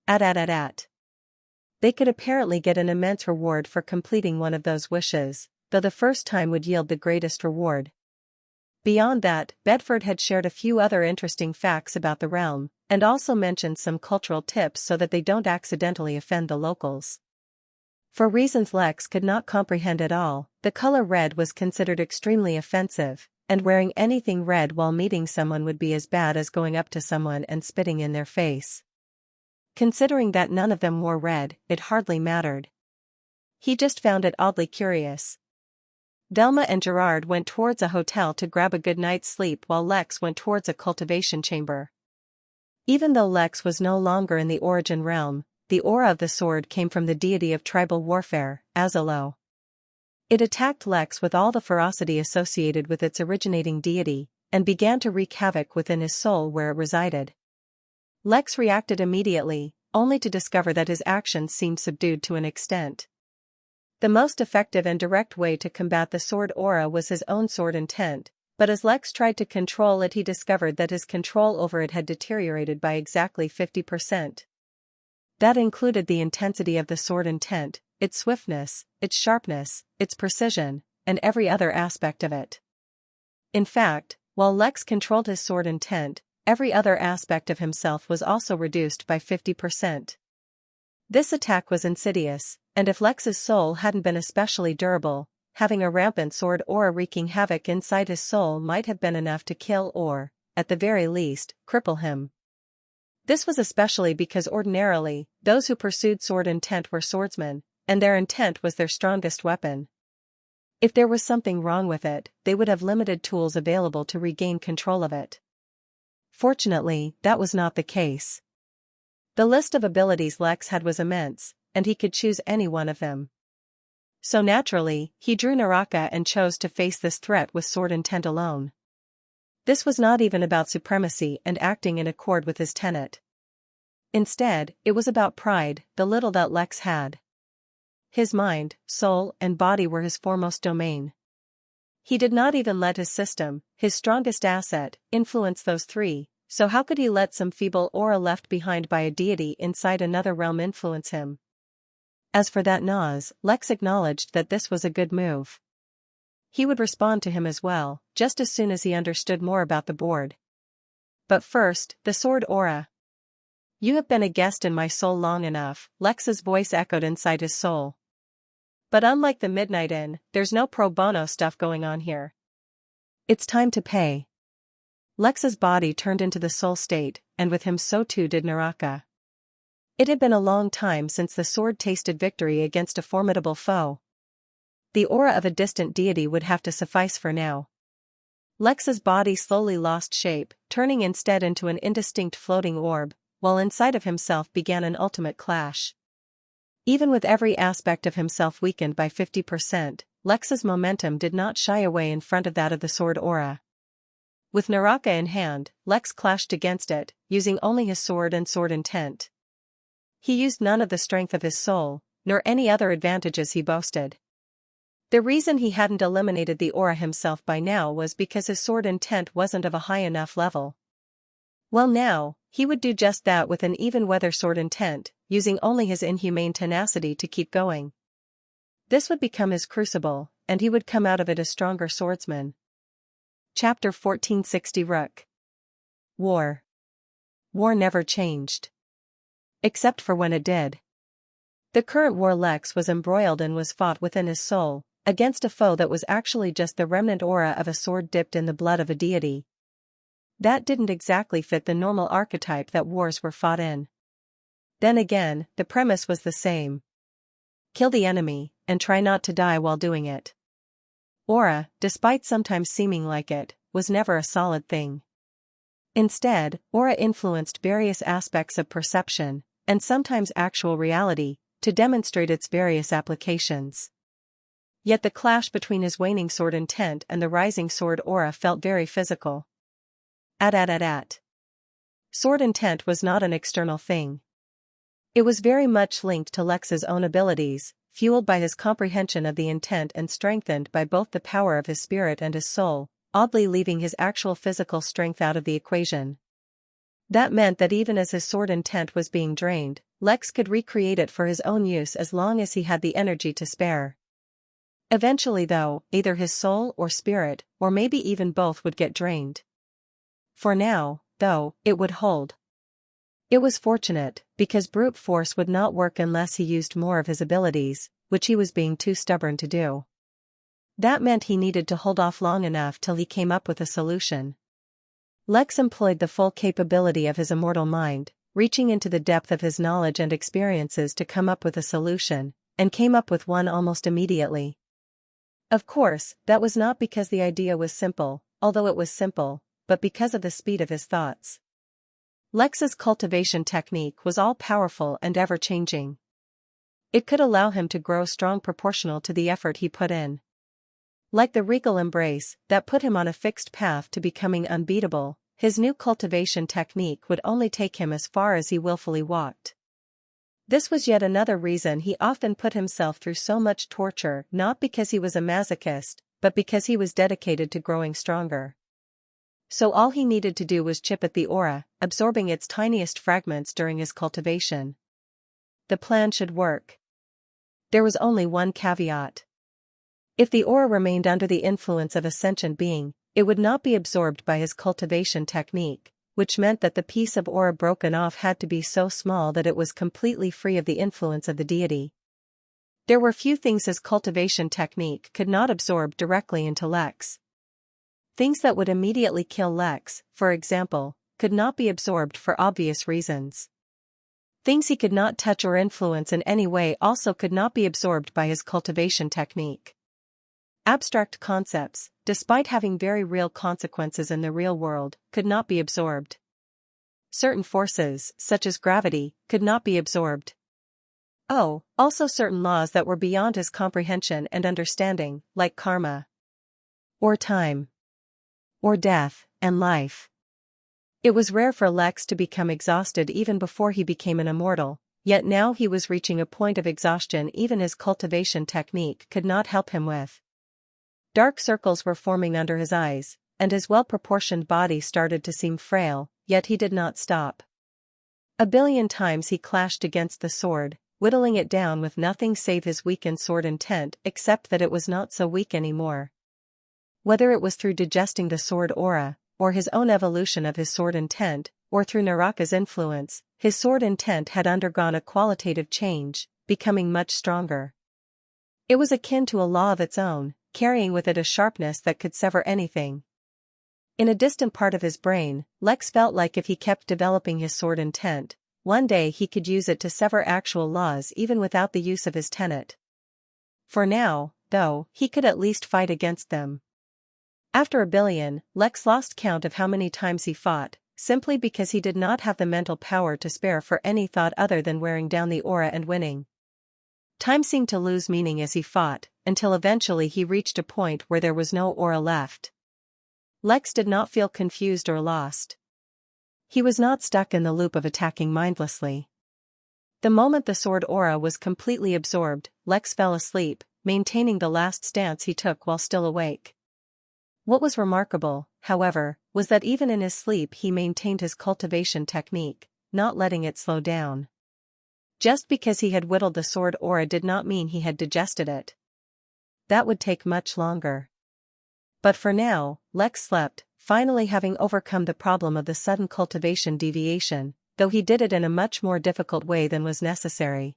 A: They could apparently get an immense reward for completing one of those wishes, though the first time would yield the greatest reward. Beyond that, Bedford had shared a few other interesting facts about the realm, and also mentioned some cultural tips so that they don't accidentally offend the locals. For reasons Lex could not comprehend at all, the color red was considered extremely offensive, and wearing anything red while meeting someone would be as bad as going up to someone and spitting in their face. Considering that none of them wore red, it hardly mattered. He just found it oddly curious. Velma and Gerard went towards a hotel to grab a good night's sleep while Lex went towards a cultivation chamber. Even though Lex was no longer in the origin realm, the aura of the sword came from the deity of tribal warfare, Azalo. It attacked Lex with all the ferocity associated with its originating deity, and began to wreak havoc within his soul where it resided. Lex reacted immediately, only to discover that his actions seemed subdued to an extent. The most effective and direct way to combat the sword aura was his own sword intent, but as Lex tried to control it he discovered that his control over it had deteriorated by exactly 50%. That included the intensity of the sword intent, its swiftness, its sharpness, its precision, and every other aspect of it. In fact, while Lex controlled his sword intent, every other aspect of himself was also reduced by 50%. This attack was insidious, and if Lex's soul hadn't been especially durable, having a rampant sword aura wreaking havoc inside his soul might have been enough to kill or, at the very least, cripple him. This was especially because ordinarily, those who pursued sword intent were swordsmen, and their intent was their strongest weapon. If there was something wrong with it, they would have limited tools available to regain control of it. Fortunately, that was not the case. The list of abilities Lex had was immense, and he could choose any one of them. So naturally, he drew Naraka and chose to face this threat with sword intent alone. This was not even about supremacy and acting in accord with his tenet. Instead, it was about pride, the little that Lex had. His mind, soul, and body were his foremost domain. He did not even let his system, his strongest asset, influence those three, so how could he let some feeble aura left behind by a deity inside another realm influence him? As for that Nas, Lex acknowledged that this was a good move. He would respond to him as well, just as soon as he understood more about the board. But first, the sword aura. You have been a guest in my soul long enough, Lex's voice echoed inside his soul. But unlike the Midnight Inn, there's no pro bono stuff going on here. It's time to pay. Lex's body turned into the soul state, and with him so too did Naraka. It had been a long time since the sword tasted victory against a formidable foe. The aura of a distant deity would have to suffice for now. Lex's body slowly lost shape, turning instead into an indistinct floating orb, while inside of himself began an ultimate clash. Even with every aspect of himself weakened by 50%, Lex's momentum did not shy away in front of that of the sword aura. With Naraka in hand, Lex clashed against it, using only his sword and sword intent. He used none of the strength of his soul, nor any other advantages he boasted. The reason he hadn't eliminated the aura himself by now was because his sword intent wasn't of a high enough level. Well now, he would do just that with an even-weather sword intent, using only his inhumane tenacity to keep going. This would become his crucible, and he would come out of it a stronger swordsman. Chapter 1460 Rook. War. War never changed. Except for when it did. The current war Lex was embroiled in was fought within his soul, against a foe that was actually just the remnant aura of a sword dipped in the blood of a deity. That didn't exactly fit the normal archetype that wars were fought in. Then again, the premise was the same. Kill the enemy, and try not to die while doing it. Aura, despite sometimes seeming like it, was never a solid thing. Instead, aura influenced various aspects of perception, and sometimes actual reality, to demonstrate its various applications. Yet the clash between his waning sword intent and the rising sword aura felt very physical. Sword intent was not an external thing. It was very much linked to Lex's own abilities, fueled by his comprehension of the intent and strengthened by both the power of his spirit and his soul, oddly leaving his actual physical strength out of the equation. That meant that even as his sword intent was being drained, Lex could recreate it for his own use as long as he had the energy to spare. Eventually though, either his soul or spirit, or maybe even both would get drained. For now, though, it would hold. It was fortunate, because brute force would not work unless he used more of his abilities, which he was being too stubborn to do. That meant he needed to hold off long enough till he came up with a solution. Lex employed the full capability of his immortal mind, reaching into the depth of his knowledge and experiences to come up with a solution, and came up with one almost immediately. Of course, that was not because the idea was simple, although it was simple, but because of the speed of his thoughts. Lex's cultivation technique was all-powerful and ever-changing. It could allow him to grow strong proportional to the effort he put in. Like the regal embrace that put him on a fixed path to becoming unbeatable, his new cultivation technique would only take him as far as he willfully walked. This was yet another reason he often put himself through so much torture, not because he was a masochist, but because he was dedicated to growing stronger. So all he needed to do was chip at the aura, absorbing its tiniest fragments during his cultivation. The plan should work. There was only one caveat. If the aura remained under the influence of a sentient being, it would not be absorbed by his cultivation technique, which meant that the piece of aura broken off had to be so small that it was completely free of the influence of the deity. There were few things his cultivation technique could not absorb directly into Lex. Things that would immediately kill Lex, for example, could not be absorbed for obvious reasons. Things he could not touch or influence in any way also could not be absorbed by his cultivation technique. Abstract concepts, despite having very real consequences in the real world, could not be absorbed. Certain forces, such as gravity, could not be absorbed. Oh, also certain laws that were beyond his comprehension and understanding, like karma, or time, or death, and life. It was rare for Lex to become exhausted even before he became an immortal, yet now he was reaching a point of exhaustion even his cultivation technique could not help him with. Dark circles were forming under his eyes, and his well-proportioned body started to seem frail, yet he did not stop. A billion times he clashed against the sword, whittling it down with nothing save his weakened sword intent except that it was not so weak anymore. Whether it was through digesting the sword aura, or his own evolution of his sword intent, or through Naraka's influence, his sword intent had undergone a qualitative change, becoming much stronger. It was akin to a law of its own, carrying with it a sharpness that could sever anything. In a distant part of his brain, Lex felt like if he kept developing his sword intent, one day he could use it to sever actual laws even without the use of his tenet. For now, though, he could at least fight against them. After a billion, Lex lost count of how many times he fought, simply because he did not have the mental power to spare for any thought other than wearing down the aura and winning. Time seemed to lose meaning as he fought, until eventually he reached a point where there was no aura left. Lex did not feel confused or lost. He was not stuck in the loop of attacking mindlessly. The moment the sword aura was completely absorbed, Lex fell asleep, maintaining the last stance he took while still awake. What was remarkable, however, was that even in his sleep he maintained his cultivation technique, not letting it slow down. Just because he had whittled the sword aura did not mean he had digested it. That would take much longer. But for now, Lex slept, finally having overcome the problem of the sudden cultivation deviation, though he did it in a much more difficult way than was necessary.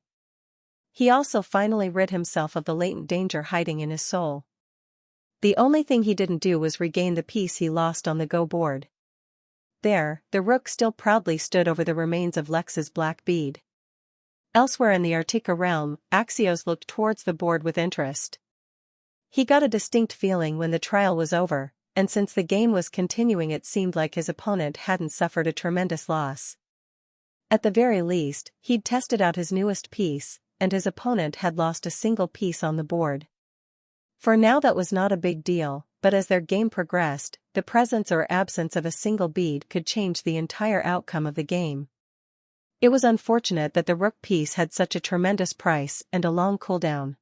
A: He also finally rid himself of the latent danger hiding in his soul. The only thing he didn't do was regain the piece he lost on the go board. There, the rook still proudly stood over the remains of Lex's black bead. Elsewhere in the Artica realm, Axios looked towards the board with interest. He got a distinct feeling when the trial was over, and since the game was continuing it seemed like his opponent hadn't suffered a tremendous loss. At the very least, he'd tested out his newest piece, and his opponent had lost a single piece on the board. For now that was not a big deal, but as their game progressed, the presence or absence of a single bead could change the entire outcome of the game. It was unfortunate that the rook piece had such a tremendous price and a long cooldown.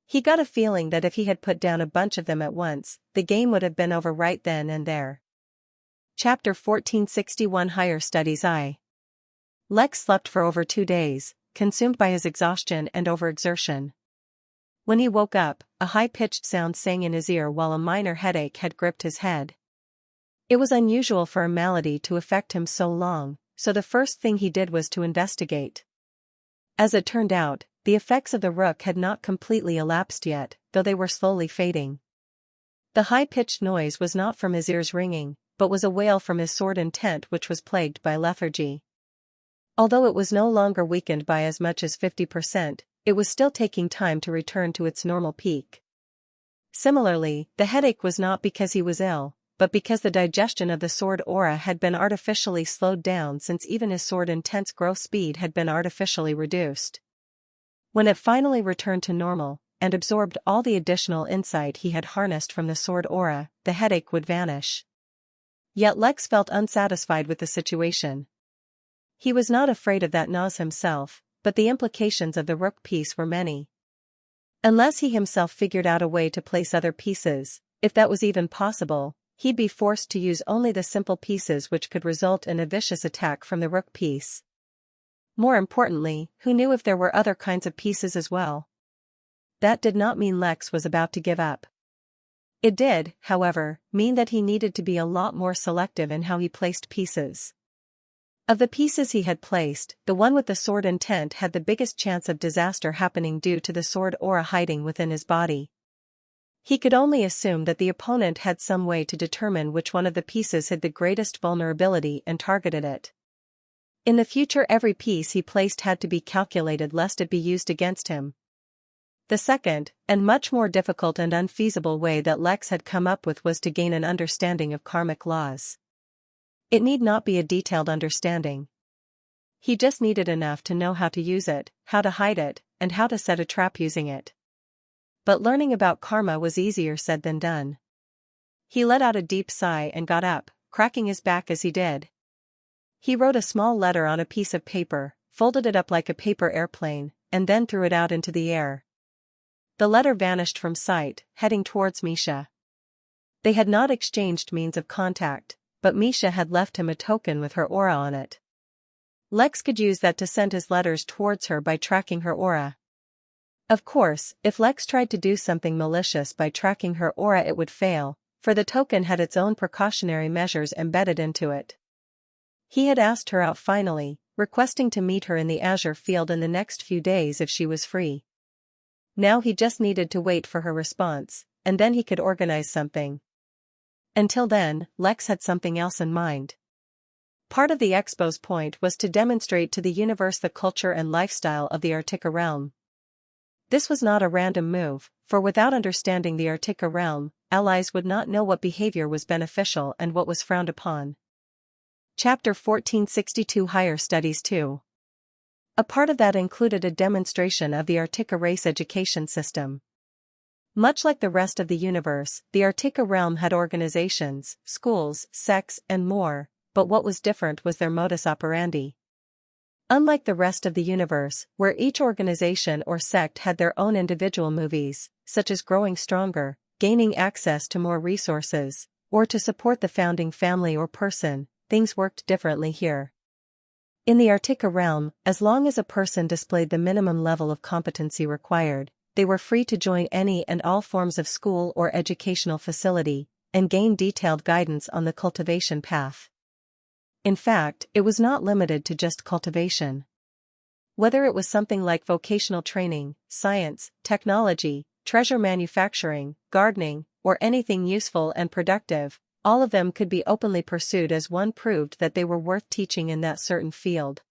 A: He got a feeling that if he had put down a bunch of them at once, the game would have been over right then and there. Chapter 1461 Higher Studies I. Lex slept for over 2 days, consumed by his exhaustion and overexertion. When he woke up, a high-pitched sound sang in his ear while a minor headache had gripped his head. It was unusual for a malady to affect him so long, so the first thing he did was to investigate. As it turned out, the effects of the rook had not completely elapsed yet, though they were slowly fading. The high-pitched noise was not from his ears ringing, but was a wail from his sword intent which was plagued by lethargy. Although it was no longer weakened by as much as 50%, it was still taking time to return to its normal peak. Similarly, the headache was not because he was ill, but because the digestion of the sword aura had been artificially slowed down since even his sword intent's growth speed had been artificially reduced. When it finally returned to normal, and absorbed all the additional insight he had harnessed from the sword aura, the headache would vanish. Yet Lex felt unsatisfied with the situation. He was not afraid of that nose himself, but the implications of the rook piece were many. Unless he himself figured out a way to place other pieces, if that was even possible, he'd be forced to use only the simple pieces which could result in a vicious attack from the rook piece. More importantly, who knew if there were other kinds of pieces as well? That did not mean Lex was about to give up. It did, however, mean that he needed to be a lot more selective in how he placed pieces. Of the pieces he had placed, the one with the sword intent had the biggest chance of disaster happening due to the sword aura hiding within his body. He could only assume that the opponent had some way to determine which one of the pieces had the greatest vulnerability and targeted it. In the future every piece he placed had to be calculated lest it be used against him. The second, and much more difficult and unfeasible way that Lex had come up with was to gain an understanding of karmic laws. It need not be a detailed understanding. He just needed enough to know how to use it, how to hide it, and how to set a trap using it. But learning about karma was easier said than done. He let out a deep sigh and got up, cracking his back as he did. He wrote a small letter on a piece of paper, folded it up like a paper airplane, and then threw it out into the air. The letter vanished from sight, heading towards Misha. They had not exchanged means of contact, but Misha had left him a token with her aura on it. Lex could use that to send his letters towards her by tracking her aura. Of course, if Lex tried to do something malicious by tracking her aura it would fail, for the token had its own precautionary measures embedded into it. He had asked her out finally, requesting to meet her in the azure field in the next few days if she was free. Now he just needed to wait for her response, and then he could organize something. Until then, Lex had something else in mind. Part of the expo's point was to demonstrate to the universe the culture and lifestyle of the Artica realm. This was not a random move, for without understanding the Artica realm, allies would not know what behavior was beneficial and what was frowned upon. Chapter 1462 Higher Studies 2. A part of that included a demonstration of the Artica race education system. Much like the rest of the universe, the Artica realm had organizations, schools, sects, and more, but what was different was their modus operandi. Unlike the rest of the universe, where each organization or sect had their own individual movies, such as growing stronger, gaining access to more resources, or to support the founding family or person, things worked differently here. In the Artica realm, as long as a person displayed the minimum level of competency required, they were free to join any and all forms of school or educational facility, and gain detailed guidance on the cultivation path. In fact, it was not limited to just cultivation. Whether it was something like vocational training, science, technology, treasure manufacturing, gardening, or anything useful and productive, all of them could be openly pursued as one proved that they were worth teaching in that certain field.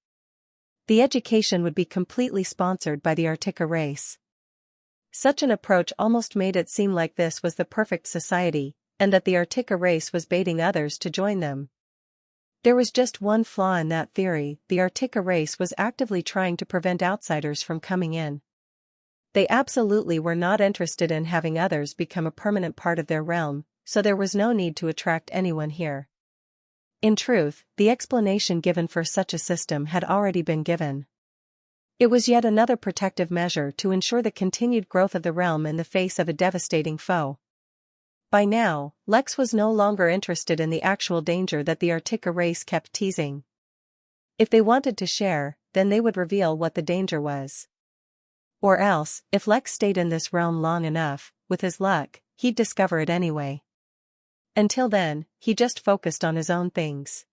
A: The education would be completely sponsored by the Artica race. Such an approach almost made it seem like this was the perfect society, and that the Artica race was baiting others to join them. There was just one flaw in that theory: the Artica race was actively trying to prevent outsiders from coming in. They absolutely were not interested in having others become a permanent part of their realm, so there was no need to attract anyone here. In truth, the explanation given for such a system had already been given. It was yet another protective measure to ensure the continued growth of the realm in the face of a devastating foe. By now, Lex was no longer interested in the actual danger that the Artica race kept teasing. If they wanted to share, then they would reveal what the danger was. Or else, if Lex stayed in this realm long enough, with his luck, he'd discover it anyway. Until then, he just focused on his own things.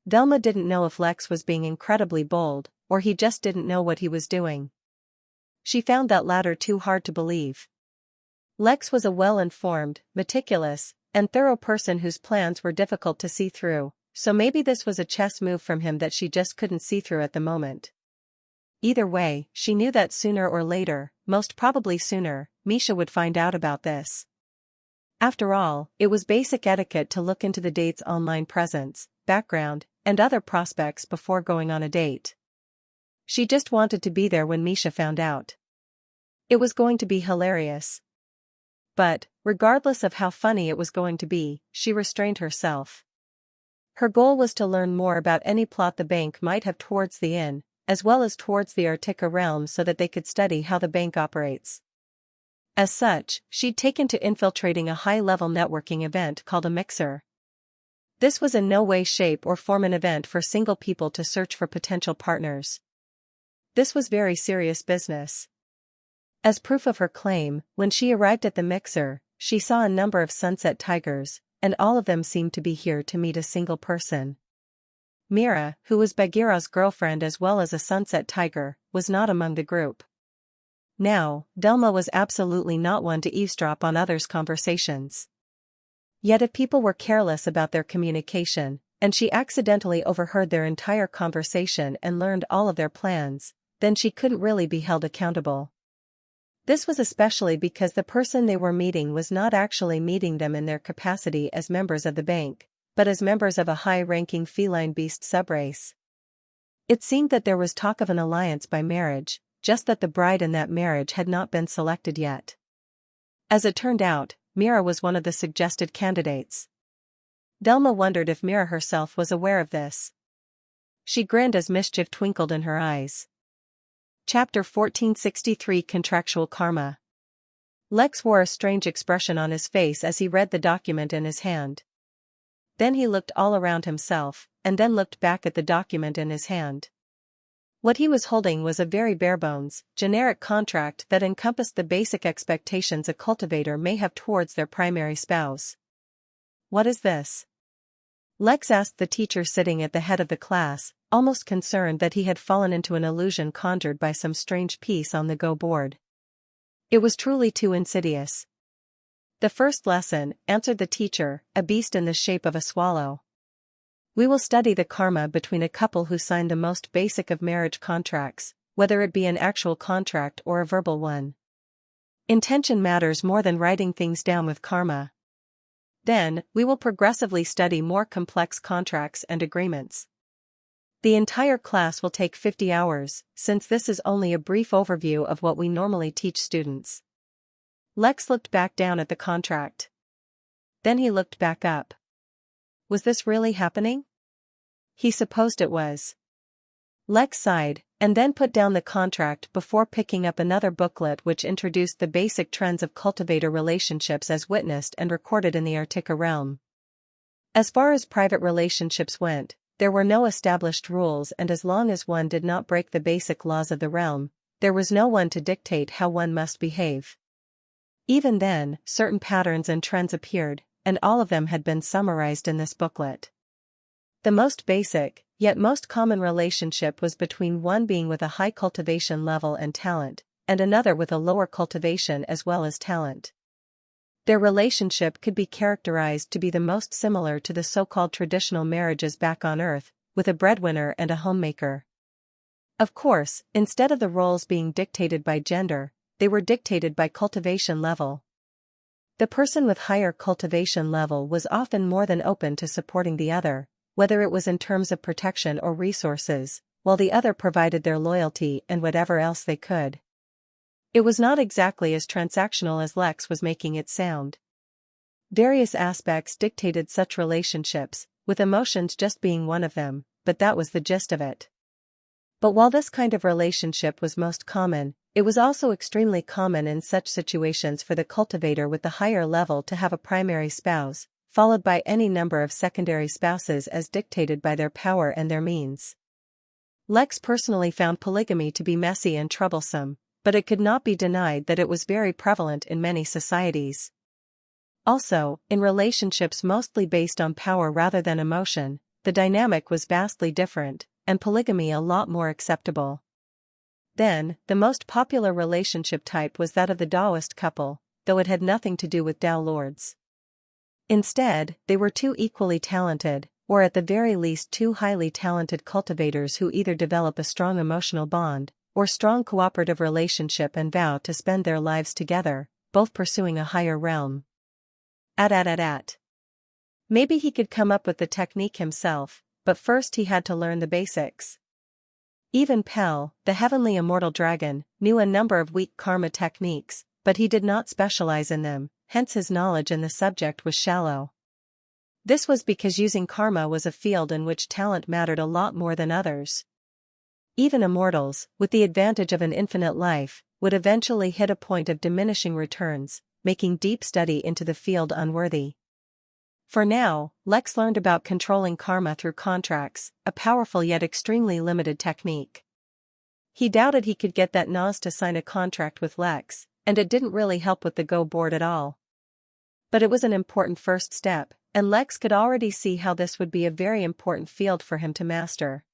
A: Velma didn't know if Lex was being incredibly bold, or he just didn't know what he was doing. She found that latter too hard to believe. Lex was a well-informed, meticulous, and thorough person whose plans were difficult to see through, so maybe this was a chess move from him that she just couldn't see through at the moment. Either way, she knew that sooner or later, most probably sooner, Misha would find out about this. After all, it was basic etiquette to look into the date's online presence, background, and other prospects before going on a date. She just wanted to be there when Misha found out. It was going to be hilarious. But, regardless of how funny it was going to be, she restrained herself. Her goal was to learn more about any plot the bank might have towards the inn, as well as towards the Artica realm, so that they could study how the bank operates. As such, she'd taken to infiltrating a high-level networking event called a mixer. This was in no way, shape, or form an event for single people to search for potential partners. This was very serious business. As proof of her claim, when she arrived at the mixer, she saw a number of sunset tigers, and all of them seemed to be here to meet a single person. Mira, who was Bagheera's girlfriend as well as a sunset tiger, was not among the group. Now, Velma was absolutely not one to eavesdrop on others' conversations. Yet if people were careless about their communication, and she accidentally overheard their entire conversation and learned all of their plans, then she couldn't really be held accountable. This was especially because the person they were meeting was not actually meeting them in their capacity as members of the bank, but as members of a high-ranking feline beast subrace. It seemed that there was talk of an alliance by marriage, just that the bride in that marriage had not been selected yet. As it turned out, Mira was one of the suggested candidates. Velma wondered if Mira herself was aware of this. She grinned as mischief twinkled in her eyes. Chapter 1463 Contractual Karma. Lex wore a strange expression on his face as he read the document in his hand. Then he looked all around himself, and then looked back at the document in his hand. What he was holding was a very barebones, generic contract that encompassed the basic expectations a cultivator may have towards their primary spouse. What is this? Lex asked the teacher sitting at the head of the class, almost concerned that he had fallen into an illusion conjured by some strange piece on the go board. It was truly too insidious. The first lesson, answered the teacher, a beast in the shape of a swallow. We will study the karma between a couple who signed the most basic of marriage contracts, whether it be an actual contract or a verbal one. Intention matters more than writing things down with karma. Then, we will progressively study more complex contracts and agreements. The entire class will take 50 hours, since this is only a brief overview of what we normally teach students. Lex looked back down at the contract. Then he looked back up. Was this really happening? He supposed it was. Lex sighed, and then put down the contract before picking up another booklet which introduced the basic trends of cultivator relationships as witnessed and recorded in the Artica realm. As far as private relationships went, there were no established rules, and as long as one did not break the basic laws of the realm, there was no one to dictate how one must behave. Even then, certain patterns and trends appeared, and all of them had been summarized in this booklet. The most basic, yet most common relationship was between one being with a high cultivation level and talent, and another with a lower cultivation as well as talent. Their relationship could be characterized to be the most similar to the so-called traditional marriages back on Earth, with a breadwinner and a homemaker. Of course, instead of the roles being dictated by gender, they were dictated by cultivation level. The person with higher cultivation level was often more than open to supporting the other, whether it was in terms of protection or resources, while the other provided their loyalty and whatever else they could. It was not exactly as transactional as Lex was making it sound. Various aspects dictated such relationships, with emotions just being one of them, but that was the gist of it. But while this kind of relationship was most common, it was also extremely common in such situations for the cultivator with the higher level to have a primary spouse, followed by any number of secondary spouses as dictated by their power and their means. Lex personally found polygamy to be messy and troublesome, but it could not be denied that it was very prevalent in many societies. Also, in relationships mostly based on power rather than emotion, the dynamic was vastly different, and polygamy a lot more acceptable. Then, the most popular relationship type was that of the Taoist couple, though it had nothing to do with Tao lords. Instead, they were two equally talented, or at the very least two highly talented cultivators who either develop a strong emotional bond, or strong cooperative relationship and vow to spend their lives together, both pursuing a higher realm. Maybe he could come up with the technique himself, but first he had to learn the basics. Even Pel, the heavenly immortal dragon, knew a number of weak karma techniques, but he did not specialize in them, hence his knowledge in the subject was shallow. This was because using karma was a field in which talent mattered a lot more than others. Even immortals, with the advantage of an infinite life, would eventually hit a point of diminishing returns, making deep study into the field unworthy. For now, Lex learned about controlling karma through contracts, a powerful yet extremely limited technique. He doubted he could get that Nas to sign a contract with Lex, and it didn't really help with the go board at all. But it was an important first step, and Lex could already see how this would be a very important field for him to master.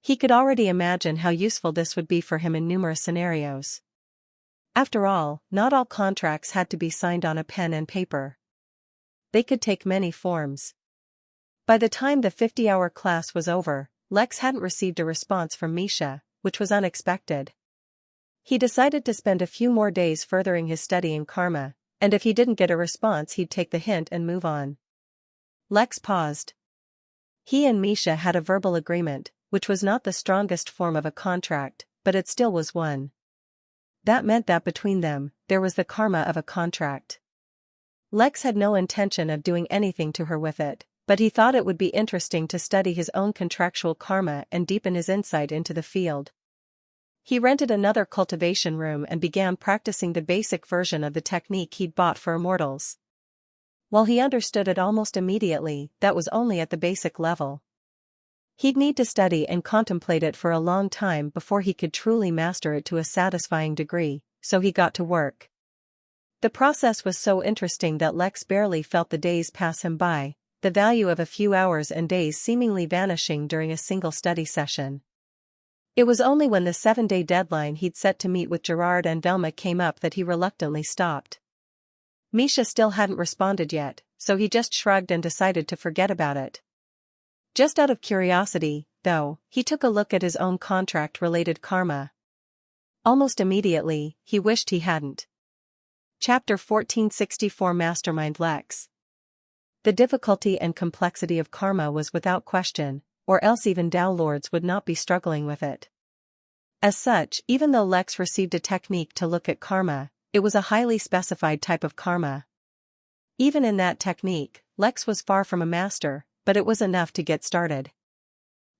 A: He could already imagine how useful this would be for him in numerous scenarios. After all, not all contracts had to be signed on a pen and paper. They could take many forms. By the time the 50-hour class was over, Lex hadn't received a response from Misha, which was unexpected. He decided to spend a few more days furthering his study in karma, and if he didn't get a response he'd take the hint and move on. Lex paused. He and Misha had a verbal agreement, which was not the strongest form of a contract, but it still was one. That meant that between them, there was the karma of a contract. Lex had no intention of doing anything to her with it, but he thought it would be interesting to study his own contractual karma and deepen his insight into the field. He rented another cultivation room and began practicing the basic version of the technique he'd bought for immortals. While he understood it almost immediately, that was only at the basic level. He'd need to study and contemplate it for a long time before he could truly master it to a satisfying degree, so he got to work. The process was so interesting that Lex barely felt the days pass him by, the value of a few hours and days seemingly vanishing during a single study session. It was only when the 7-day deadline he'd set to meet with Gerard and Velma came up that he reluctantly stopped. Misha still hadn't responded yet, so he just shrugged and decided to forget about it. Just out of curiosity, though, he took a look at his own contract-related karma. Almost immediately, he wished he hadn't. Chapter 1464 Mastermind Lex. The difficulty and complexity of karma was without question, or else even Tao Lords would not be struggling with it. As such, even though Lex received a technique to look at karma, it was a highly specified type of karma. Even in that technique, Lex was far from a master, but it was enough to get started.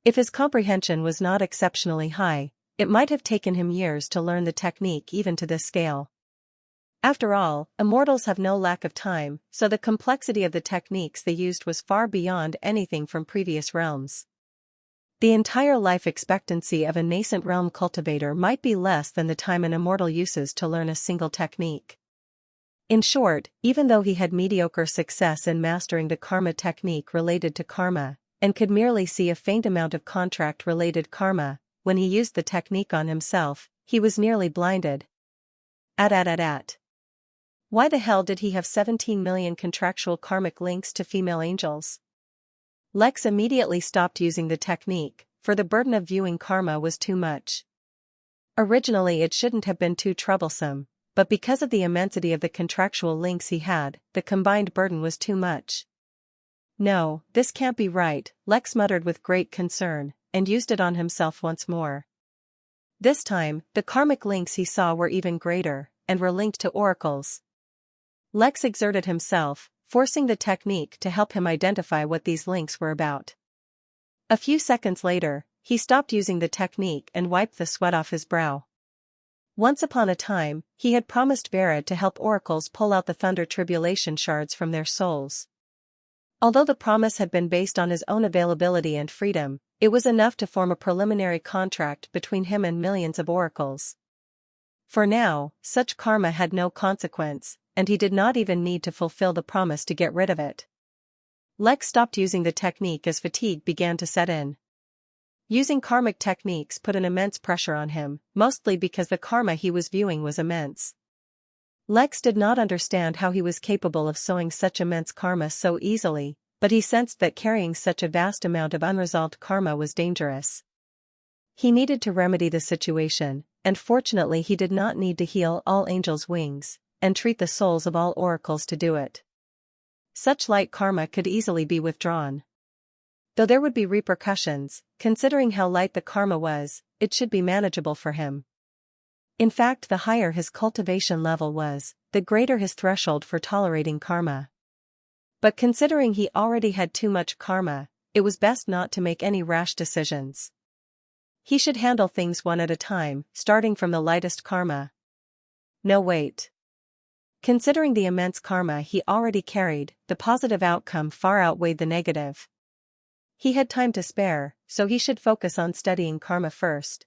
A: If his comprehension was not exceptionally high, it might have taken him years to learn the technique even to this scale. After all, immortals have no lack of time, so the complexity of the techniques they used was far beyond anything from previous realms. The entire life expectancy of a nascent realm cultivator might be less than the time an immortal uses to learn a single technique. In short, even though he had mediocre success in mastering the karma technique related to karma, and could merely see a faint amount of contract-related karma, when he used the technique on himself, he was nearly blinded. Why the hell did he have 17 million contractual karmic links to female angels? Lex immediately stopped using the technique, for the burden of viewing karma was too much. Originally it shouldn't have been too troublesome, but because of the immensity of the contractual links he had, the combined burden was too much. No, this can't be right, Lex muttered with great concern, and used it on himself once more. This time, the karmic links he saw were even greater, and were linked to oracles. Lex exerted himself, forcing the technique to help him identify what these links were about. A few seconds later, he stopped using the technique and wiped the sweat off his brow. Once upon a time, he had promised Vera to help oracles pull out the thunder tribulation shards from their souls. Although the promise had been based on his own availability and freedom, it was enough to form a preliminary contract between him and millions of oracles. For now, such karma had no consequence, and he did not even need to fulfill the promise to get rid of it. Lex stopped using the technique as fatigue began to set in. Using karmic techniques put an immense pressure on him, mostly because the karma he was viewing was immense. Lex did not understand how he was capable of sowing such immense karma so easily, but he sensed that carrying such a vast amount of unresolved karma was dangerous. He needed to remedy the situation, and fortunately he did not need to heal all angels' wings, and treat the souls of all oracles to do it. Such light karma could easily be withdrawn. Though there would be repercussions, considering how light the karma was, it should be manageable for him. In fact, the higher his cultivation level was, the greater his threshold for tolerating karma. But considering he already had too much karma, it was best not to make any rash decisions. He should handle things one at a time, starting from the lightest karma. No, wait. Considering the immense karma he already carried, the positive outcome far outweighed the negative. He had time to spare, so he should focus on studying karma first.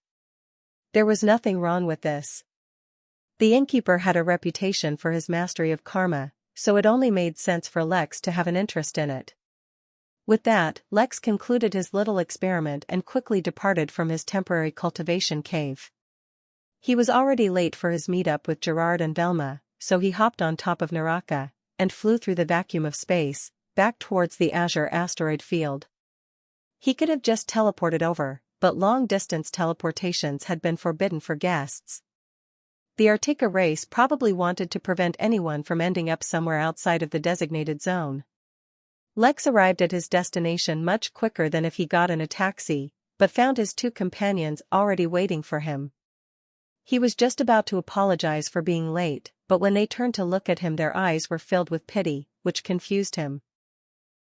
A: There was nothing wrong with this. The Innkeeper had a reputation for his mastery of karma, so it only made sense for Lex to have an interest in it. With that, Lex concluded his little experiment and quickly departed from his temporary cultivation cave. He was already late for his meetup with Gerard and Velma, so he hopped on top of Naraka, and flew through the vacuum of space, back towards the Azure asteroid field. He could have just teleported over, but long-distance teleportations had been forbidden for guests. The Artika race probably wanted to prevent anyone from ending up somewhere outside of the designated zone. Lex arrived at his destination much quicker than if he got in a taxi, but found his two companions already waiting for him. He was just about to apologize for being late, but when they turned to look at him their eyes were filled with pity, which confused him.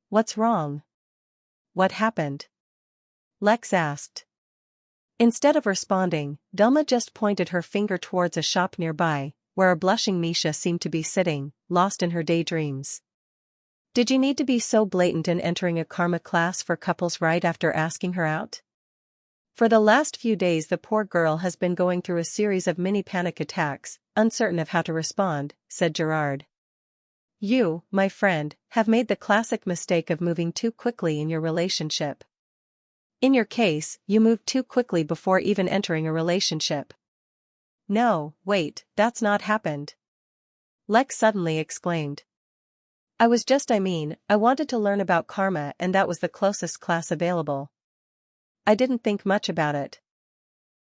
A: "What's wrong? What happened?" Lex asked. Instead of responding, Velma just pointed her finger towards a shop nearby, where a blushing Misha seemed to be sitting, lost in her daydreams. "Did you need to be so blatant in entering a karma class for couples right after asking her out? For the last few days the poor girl has been going through a series of mini panic attacks, uncertain of how to respond," said Gerard. You, my friend, have made the classic mistake of moving too quickly in your relationship. In your case, you moved too quickly before even entering a relationship. No, wait, that's not happened. Lex suddenly exclaimed. I wanted to learn about karma and that was the closest class available. I didn't think much about it.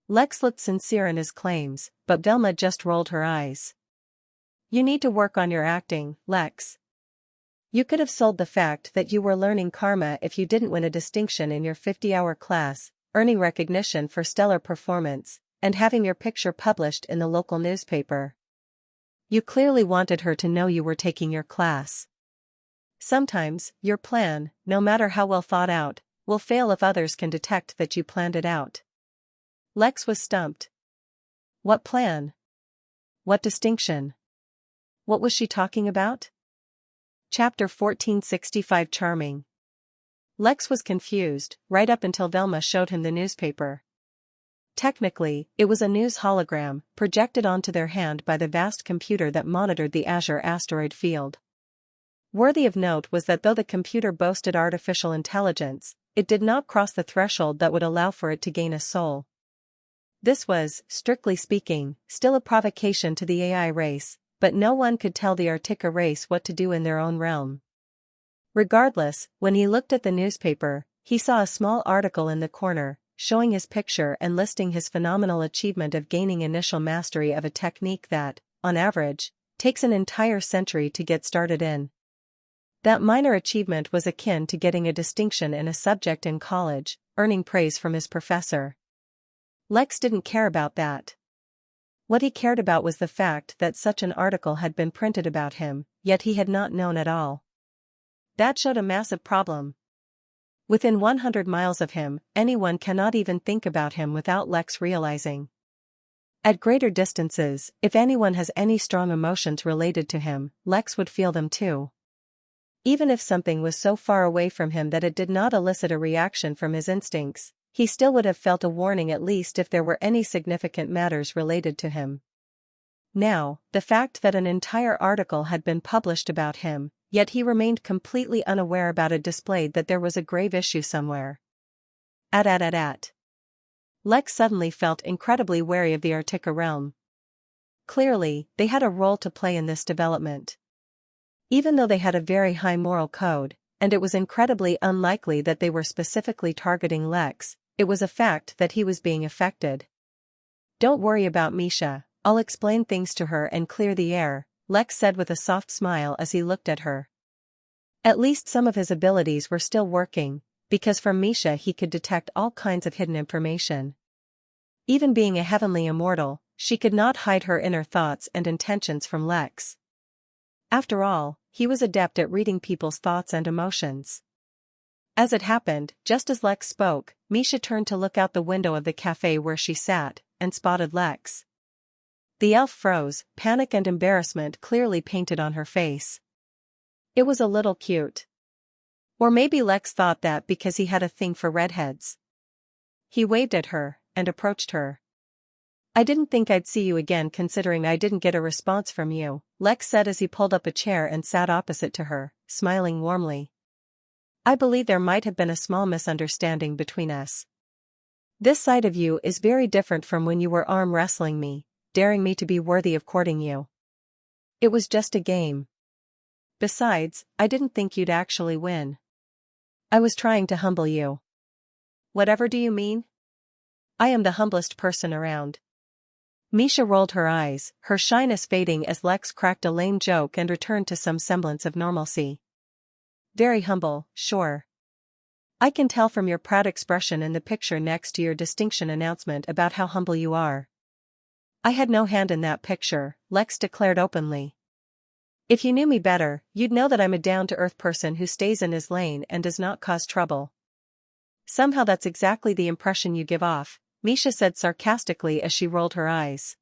A: Lex looked sincere in his claims, but Velma just rolled her eyes. You need to work on your acting, Lex. You could have sold the fact that you were learning karma if you didn't win a distinction in your 50-hour class, earning recognition for stellar performance, and having your picture published in the local newspaper. You clearly wanted her to know you were taking your class. Sometimes, your plan, no matter how well thought out, will fail if others can detect that you planned it out. Lex was stumped. What plan? What distinction? What was she talking about? Chapter 1465 Charming. Lex was confused, right up until Velma showed him the newspaper. Technically, it was a news hologram, projected onto their hand by the vast computer that monitored the Azure asteroid field. Worthy of note was that though the computer boasted artificial intelligence, it did not cross the threshold that would allow for it to gain a soul. This was, strictly speaking, still a provocation to the AI race, but no one could tell the Artica race what to do in their own realm. Regardless, when he looked at the newspaper, he saw a small article in the corner, showing his picture and listing his phenomenal achievement of gaining initial mastery of a technique that, on average, takes an entire century to get started in. That minor achievement was akin to getting a distinction in a subject in college, earning praise from his professor. Lex didn't care about that. What he cared about was the fact that such an article had been printed about him, yet he had not known at all. That showed a massive problem. Within 100 miles of him, anyone cannot even think about him without Lex realizing. At greater distances, if anyone has any strong emotions related to him, Lex would feel them too. Even if something was so far away from him that it did not elicit a reaction from his instincts, he still would have felt a warning at least if there were any significant matters related to him. Now, the fact that an entire article had been published about him, yet he remained completely unaware about it displayed that there was a grave issue somewhere. Lex suddenly felt incredibly wary of the Artica realm. Clearly, they had a role to play in this development. Even though they had a very high moral code, and it was incredibly unlikely that they were specifically targeting Lex, it was a fact that he was being affected. Don't worry about Misha, I'll explain things to her and clear the air, Lex said with a soft smile as he looked at her. At least some of his abilities were still working, because from Misha he could detect all kinds of hidden information. Even being a heavenly immortal, she could not hide her inner thoughts and intentions from Lex. After all, he was adept at reading people's thoughts and emotions. As it happened, just as Lex spoke, Misha turned to look out the window of the cafe where she sat, and spotted Lex. The elf froze, panic and embarrassment clearly painted on her face. It was a little cute. Or maybe Lex thought that because he had a thing for redheads. He waved at her, and approached her. I didn't think I'd see you again considering I didn't get a response from you, Lex said as he pulled up a chair and sat opposite to her, smiling warmly. I believe there might have been a small misunderstanding between us. This side of you is very different from when you were arm wrestling me, daring me to be worthy of courting you. It was just a game. Besides, I didn't think you'd actually win. I was trying to humble you. Whatever do you mean? I am the humblest person around. Misha rolled her eyes, her shyness fading as Lex cracked a lame joke and returned to some semblance of normalcy. Very humble, sure. I can tell from your proud expression in the picture next to your distinction announcement about how humble you are. I had no hand in that picture, Lex declared openly. If you knew me better, you'd know that I'm a down-to-earth person who stays in his lane and does not cause trouble. Somehow that's exactly the impression you give off, Misha said sarcastically as she rolled her eyes.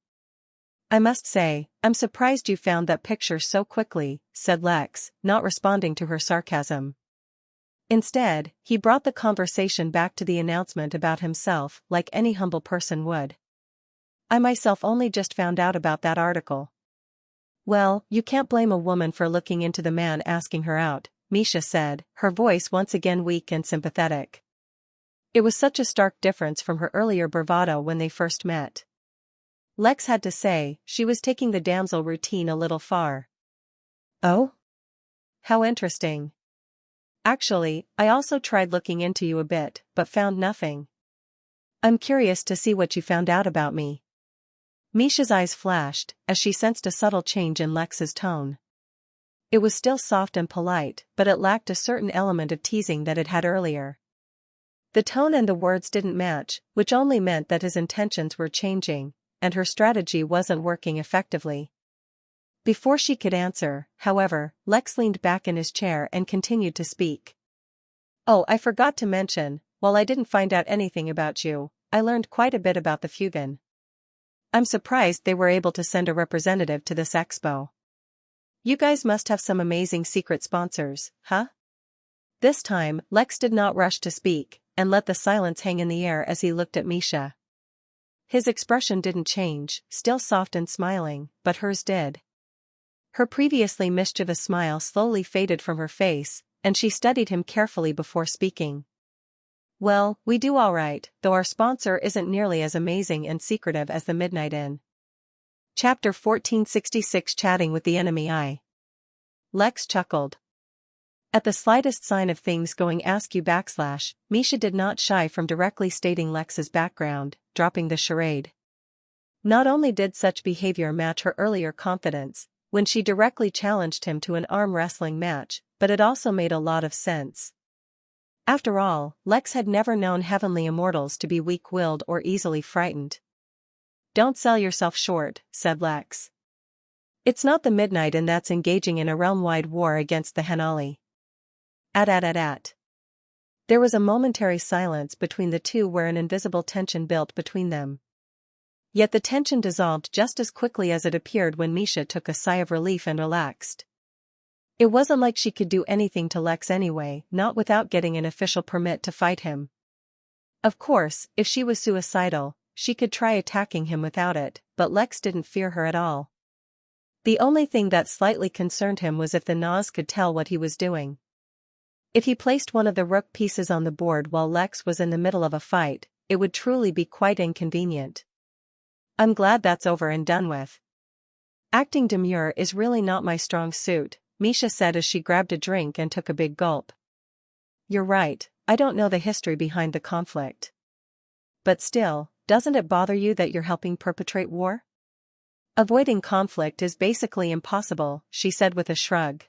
A: I must say, I'm surprised you found that picture so quickly, said Lex, not responding to her sarcasm. Instead, he brought the conversation back to the announcement about himself like any humble person would. I myself only just found out about that article. Well, you can't blame a woman for looking into the man asking her out, Misha said, her voice once again weak and sympathetic. It was such a stark difference from her earlier bravado when they first met. Lex had to say, she was taking the damsel routine a little far. Oh? How interesting. Actually, I also tried looking into you a bit, but found nothing. I'm curious to see what you found out about me. Misha's eyes flashed, as she sensed a subtle change in Lex's tone. It was still soft and polite, but it lacked a certain element of teasing that it had earlier. The tone and the words didn't match, which only meant that his intentions were changing, and her strategy wasn't working effectively. Before she could answer, however, Lex leaned back in his chair and continued to speak. Oh, I forgot to mention, while I didn't find out anything about you, I learned quite a bit about the Fugan. I'm surprised they were able to send a representative to this expo. You guys must have some amazing secret sponsors, huh? This time, Lex did not rush to speak, and let the silence hang in the air as he looked at Misha. His expression didn't change, still soft and smiling, but hers did. Her previously mischievous smile slowly faded from her face, and she studied him carefully before speaking. Well, we do all right, though our sponsor isn't nearly as amazing and secretive as the Midnight Inn. Chapter 1466 Chatting with the Enemy Eye. Lex chuckled. At the slightest sign of things going askew / Misha did not shy from directly stating Lex's background, dropping the charade. Not only did such behavior match her earlier confidence, when she directly challenged him to an arm wrestling match, but it also made a lot of sense. After all, Lex had never known heavenly immortals to be weak-willed or easily frightened. Don't sell yourself short, said Lex. It's not the Midnight Inn that's engaging in a realm-wide war against the Henali. At. There was a momentary silence between the two where an invisible tension built between them. Yet the tension dissolved just as quickly as it appeared when Misha took a sigh of relief and relaxed. It wasn't like she could do anything to Lex anyway, not without getting an official permit to fight him. Of course, if she was suicidal, she could try attacking him without it, but Lex didn't fear her at all. The only thing that slightly concerned him was if the Nas could tell what he was doing. If he placed one of the rook pieces on the board while Lex was in the middle of a fight, it would truly be quite inconvenient. I'm glad that's over and done with. Acting demure is really not my strong suit, Misha said as she grabbed a drink and took a big gulp. You're right, I don't know the history behind the conflict. But still, doesn't it bother you that you're helping perpetrate war? Avoiding conflict is basically impossible, she said with a shrug.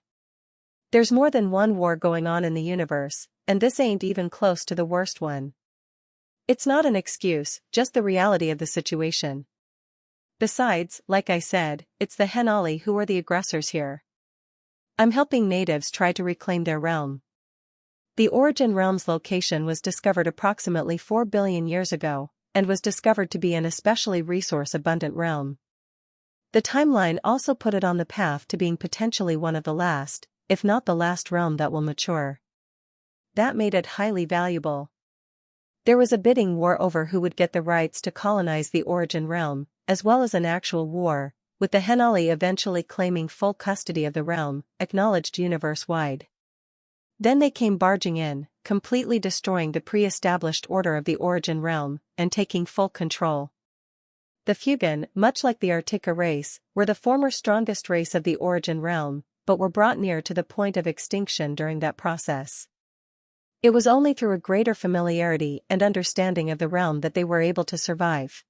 A: There's more than one war going on in the universe, and this ain't even close to the worst one. It's not an excuse, just the reality of the situation. Besides, like I said, it's the Henali who are the aggressors here. I'm helping natives try to reclaim their realm. The Origin Realm's location was discovered approximately 4 billion years ago, and was discovered to be an especially resource-abundant realm. The timeline also put it on the path to being potentially one of the last, if not the last realm that will mature. That made it highly valuable. There was a bidding war over who would get the rights to colonize the Origin Realm, as well as an actual war, with the Henali eventually claiming full custody of the realm, acknowledged universe-wide. Then they came barging in, completely destroying the pre-established order of the Origin Realm, and taking full control. The Fugan, much like the Artika race, were the former strongest race of the Origin Realm, but were brought near to the point of extinction during that process. It was only through a greater familiarity and understanding of the realm that they were able to survive.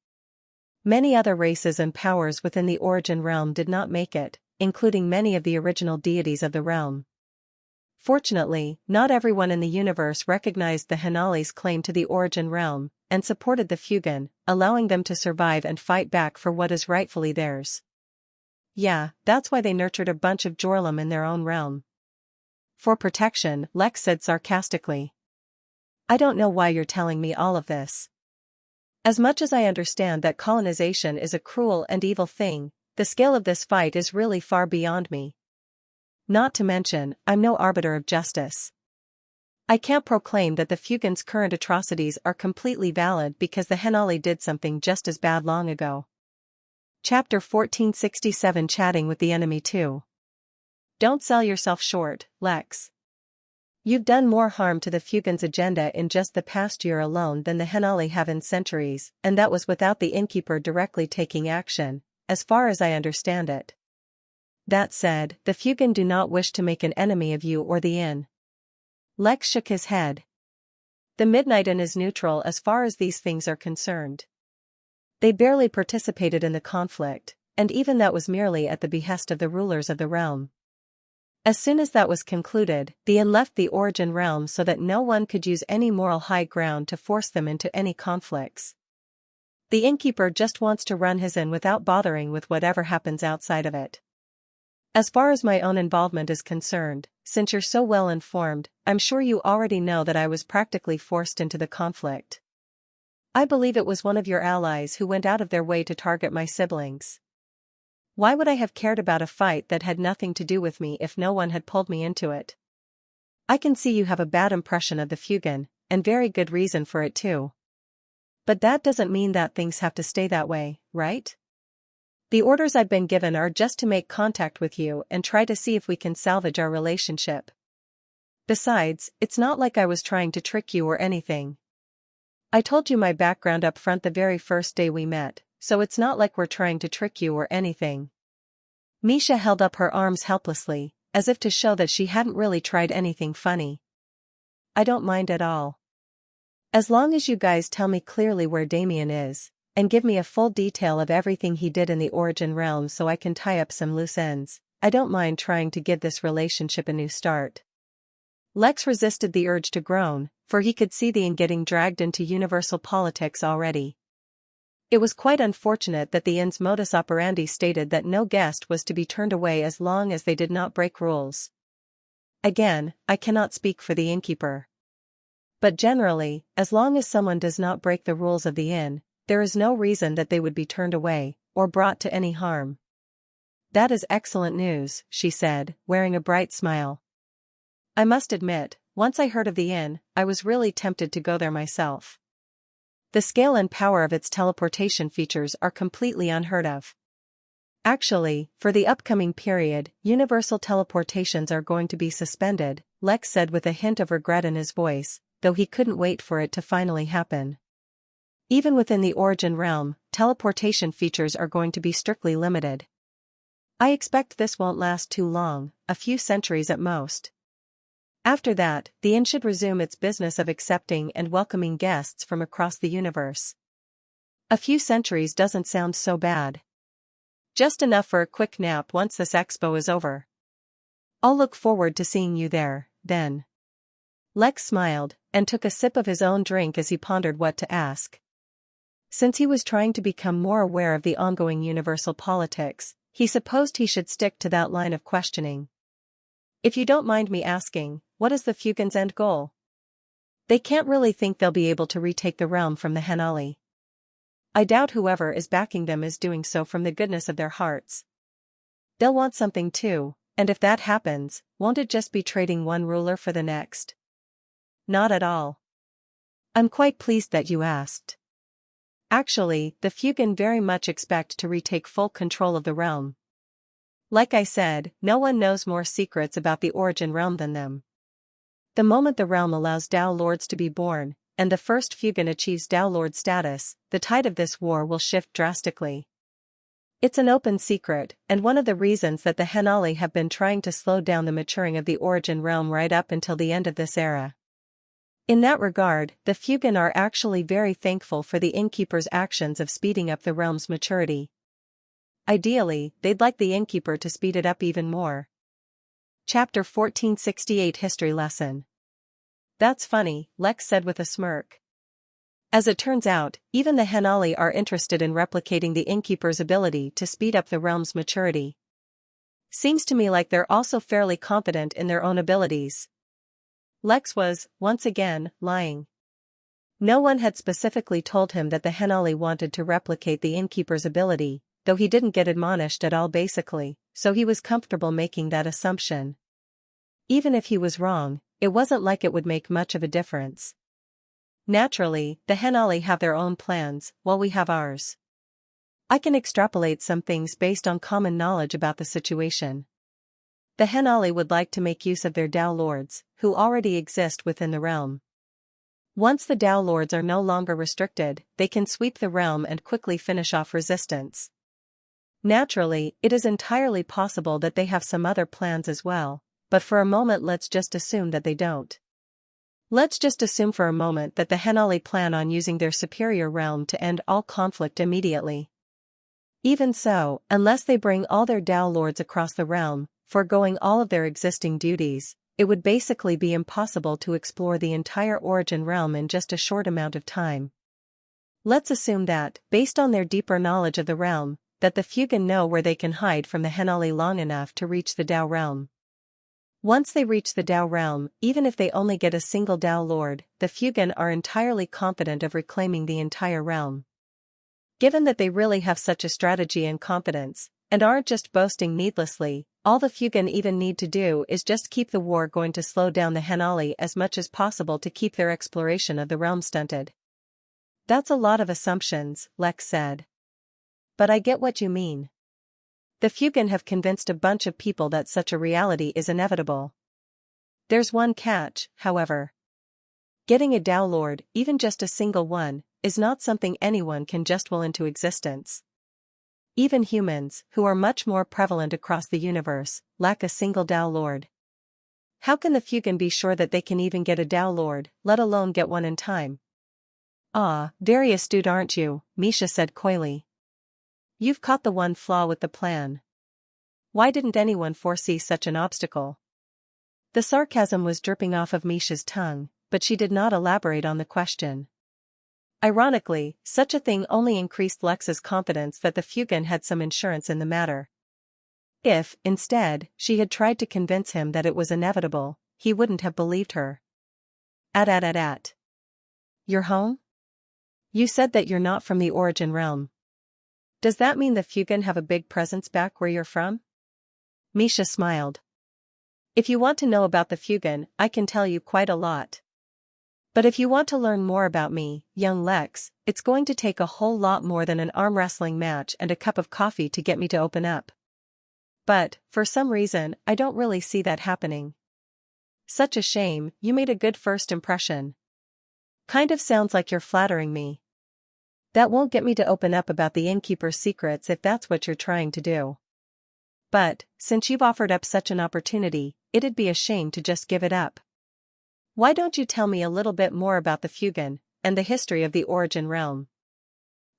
A: Many other races and powers within the Origin Realm did not make it, including many of the original deities of the realm. Fortunately, not everyone in the universe recognized the Henali's claim to the Origin Realm, and supported the Fugan, allowing them to survive and fight back for what is rightfully theirs. Yeah, that's why they nurtured a bunch of Jorlum in their own realm. For protection, Lex said sarcastically. I don't know why you're telling me all of this. As much as I understand that colonization is a cruel and evil thing, the scale of this fight is really far beyond me. Not to mention, I'm no arbiter of justice. I can't proclaim that the Fugan's current atrocities are completely valid because the Henali did something just as bad long ago. Chapter 1467 Chatting with the Enemy 2. Don't sell yourself short, Lex. You've done more harm to the Fuegan's agenda in just the past year alone than the Henali have in centuries, and that was without the Innkeeper directly taking action, as far as I understand it. That said, the Fuegan do not wish to make an enemy of you or the Inn. Lex shook his head. The Midnight Inn is neutral as far as these things are concerned. They barely participated in the conflict, and even that was merely at the behest of the rulers of the realm. As soon as that was concluded, the Inn left the origin realm so that no one could use any moral high ground to force them into any conflicts. The Innkeeper just wants to run his Inn without bothering with whatever happens outside of it. As far as my own involvement is concerned, since you're so well informed, I'm sure you already know that I was practically forced into the conflict. I believe it was one of your allies who went out of their way to target my siblings. Why would I have cared about a fight that had nothing to do with me if no one had pulled me into it? I can see you have a bad impression of the Fuegan, and very good reason for it too. But that doesn't mean that things have to stay that way, right? The orders I've been given are just to make contact with you and try to see if we can salvage our relationship. Besides, it's not like I was trying to trick you or anything. I told you my background up front the very first day we met, so it's not like we're trying to trick you or anything. Misha held up her arms helplessly, as if to show that she hadn't really tried anything funny. I don't mind at all. As long as you guys tell me clearly where Damien is, and give me a full detail of everything he did in the Origin realm so I can tie up some loose ends, I don't mind trying to give this relationship a new start. Lex resisted the urge to groan, for he could see the Inn getting dragged into universal politics already. It was quite unfortunate that the Inn's modus operandi stated that no guest was to be turned away as long as they did not break rules. Again, I cannot speak for the Innkeeper. But generally, as long as someone does not break the rules of the Inn, there is no reason that they would be turned away, or brought to any harm. That is excellent news, she said, wearing a bright smile. I must admit, once I heard of the Inn, I was really tempted to go there myself. The scale and power of its teleportation features are completely unheard of. Actually, for the upcoming period, universal teleportations are going to be suspended, Lex said with a hint of regret in his voice, though he couldn't wait for it to finally happen. Even within the Origin realm, teleportation features are going to be strictly limited. I expect this won't last too long, a few centuries at most. After that, the Inn should resume its business of accepting and welcoming guests from across the universe. A few centuries doesn't sound so bad. Just enough for a quick nap once this expo is over. I'll look forward to seeing you there, then. Lex smiled, and took a sip of his own drink as he pondered what to ask. Since he was trying to become more aware of the ongoing universal politics, he supposed he should stick to that line of questioning. If you don't mind me asking, what is the Fuegan's end goal? They can't really think they'll be able to retake the realm from the Henali. I doubt whoever is backing them is doing so from the goodness of their hearts. They'll want something too, and if that happens, won't it just be trading one ruler for the next? Not at all. I'm quite pleased that you asked. Actually, the Fuegan very much expect to retake full control of the realm. Like I said, no one knows more secrets about the Origin realm than them. The moment the realm allows Dao Lords to be born, and the first Fuegan achieves Dao Lord status, the tide of this war will shift drastically. It's an open secret, and one of the reasons that the Henali have been trying to slow down the maturing of the Origin realm right up until the end of this era. In that regard, the Fuegan are actually very thankful for the Innkeeper's actions of speeding up the realm's maturity. Ideally, they'd like the Innkeeper to speed it up even more. Chapter 1468 History Lesson. That's funny, Lex said with a smirk. As it turns out, even the Henali are interested in replicating the Innkeeper's ability to speed up the realm's maturity. Seems to me like they're also fairly confident in their own abilities. Lex was, once again, lying. No one had specifically told him that the Henali wanted to replicate the Innkeeper's ability, though he didn't get admonished at all basically, so he was comfortable making that assumption. Even if he was wrong, it wasn't like it would make much of a difference. Naturally, the Henali have their own plans, while we have ours. I can extrapolate some things based on common knowledge about the situation. The Henali would like to make use of their Tao lords, who already exist within the realm. Once the Tao lords are no longer restricted, they can sweep the realm and quickly finish off resistance. Naturally, it is entirely possible that they have some other plans as well, but for a moment let's just assume that they don't. Let's just assume for a moment that the Henali plan on using their superior realm to end all conflict immediately. Even so, unless they bring all their Tao lords across the realm, foregoing all of their existing duties, it would basically be impossible to explore the entire origin realm in just a short amount of time. Let's assume that, based on their deeper knowledge of the realm, that the Fugen know where they can hide from the Henali long enough to reach the Tao realm. Once they reach the Tao realm, even if they only get a single Tao lord, the Fugen are entirely confident of reclaiming the entire realm. Given that they really have such a strategy and competence, and aren't just boasting needlessly, all the Fugen even need to do is just keep the war going to slow down the Henali as much as possible to keep their exploration of the realm stunted. That's a lot of assumptions, Lex said. But I get what you mean. The Fugen have convinced a bunch of people that such a reality is inevitable. There's one catch, however. Getting a Tao lord, even just a single one, is not something anyone can just will into existence. Even humans, who are much more prevalent across the universe, lack a single Tao lord. How can the Fugen be sure that they can even get a Tao lord, let alone get one in time? Ah, very astute aren't you, Misha said coyly. You've caught the one flaw with the plan. Why didn't anyone foresee such an obstacle? The sarcasm was dripping off of Misha's tongue, but she did not elaborate on the question. Ironically, such a thing only increased Lex's confidence that the Fugen had some insurance in the matter. If, instead, she had tried to convince him that it was inevitable, he wouldn't have believed her. You're home? You said that you're not from the origin realm. Does that mean the Fugen have a big presence back where you're from? Misha smiled. If you want to know about the Fugen, I can tell you quite a lot. But if you want to learn more about me, young Lex, it's going to take a whole lot more than an arm wrestling match and a cup of coffee to get me to open up. But, for some reason, I don't really see that happening. Such a shame, you made a good first impression. Kind of sounds like you're flattering me. That won't get me to open up about the Innkeeper's secrets if that's what you're trying to do. But, since you've offered up such an opportunity, it'd be a shame to just give it up. Why don't you tell me a little bit more about the Fugen, and the history of the origin realm?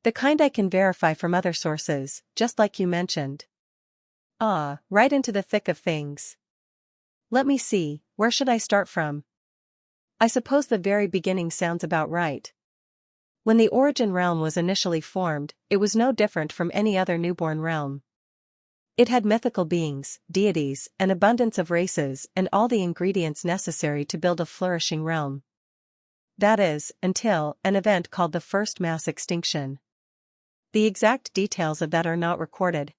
A: The kind I can verify from other sources, just like you mentioned. Ah, right into the thick of things. Let me see, where should I start from? I suppose the very beginning sounds about right. When the origin realm was initially formed, it was no different from any other newborn realm. It had mythical beings, deities, an abundance of races, and all the ingredients necessary to build a flourishing realm. That is, until an event called the First Mass Extinction. The exact details of that are not recorded.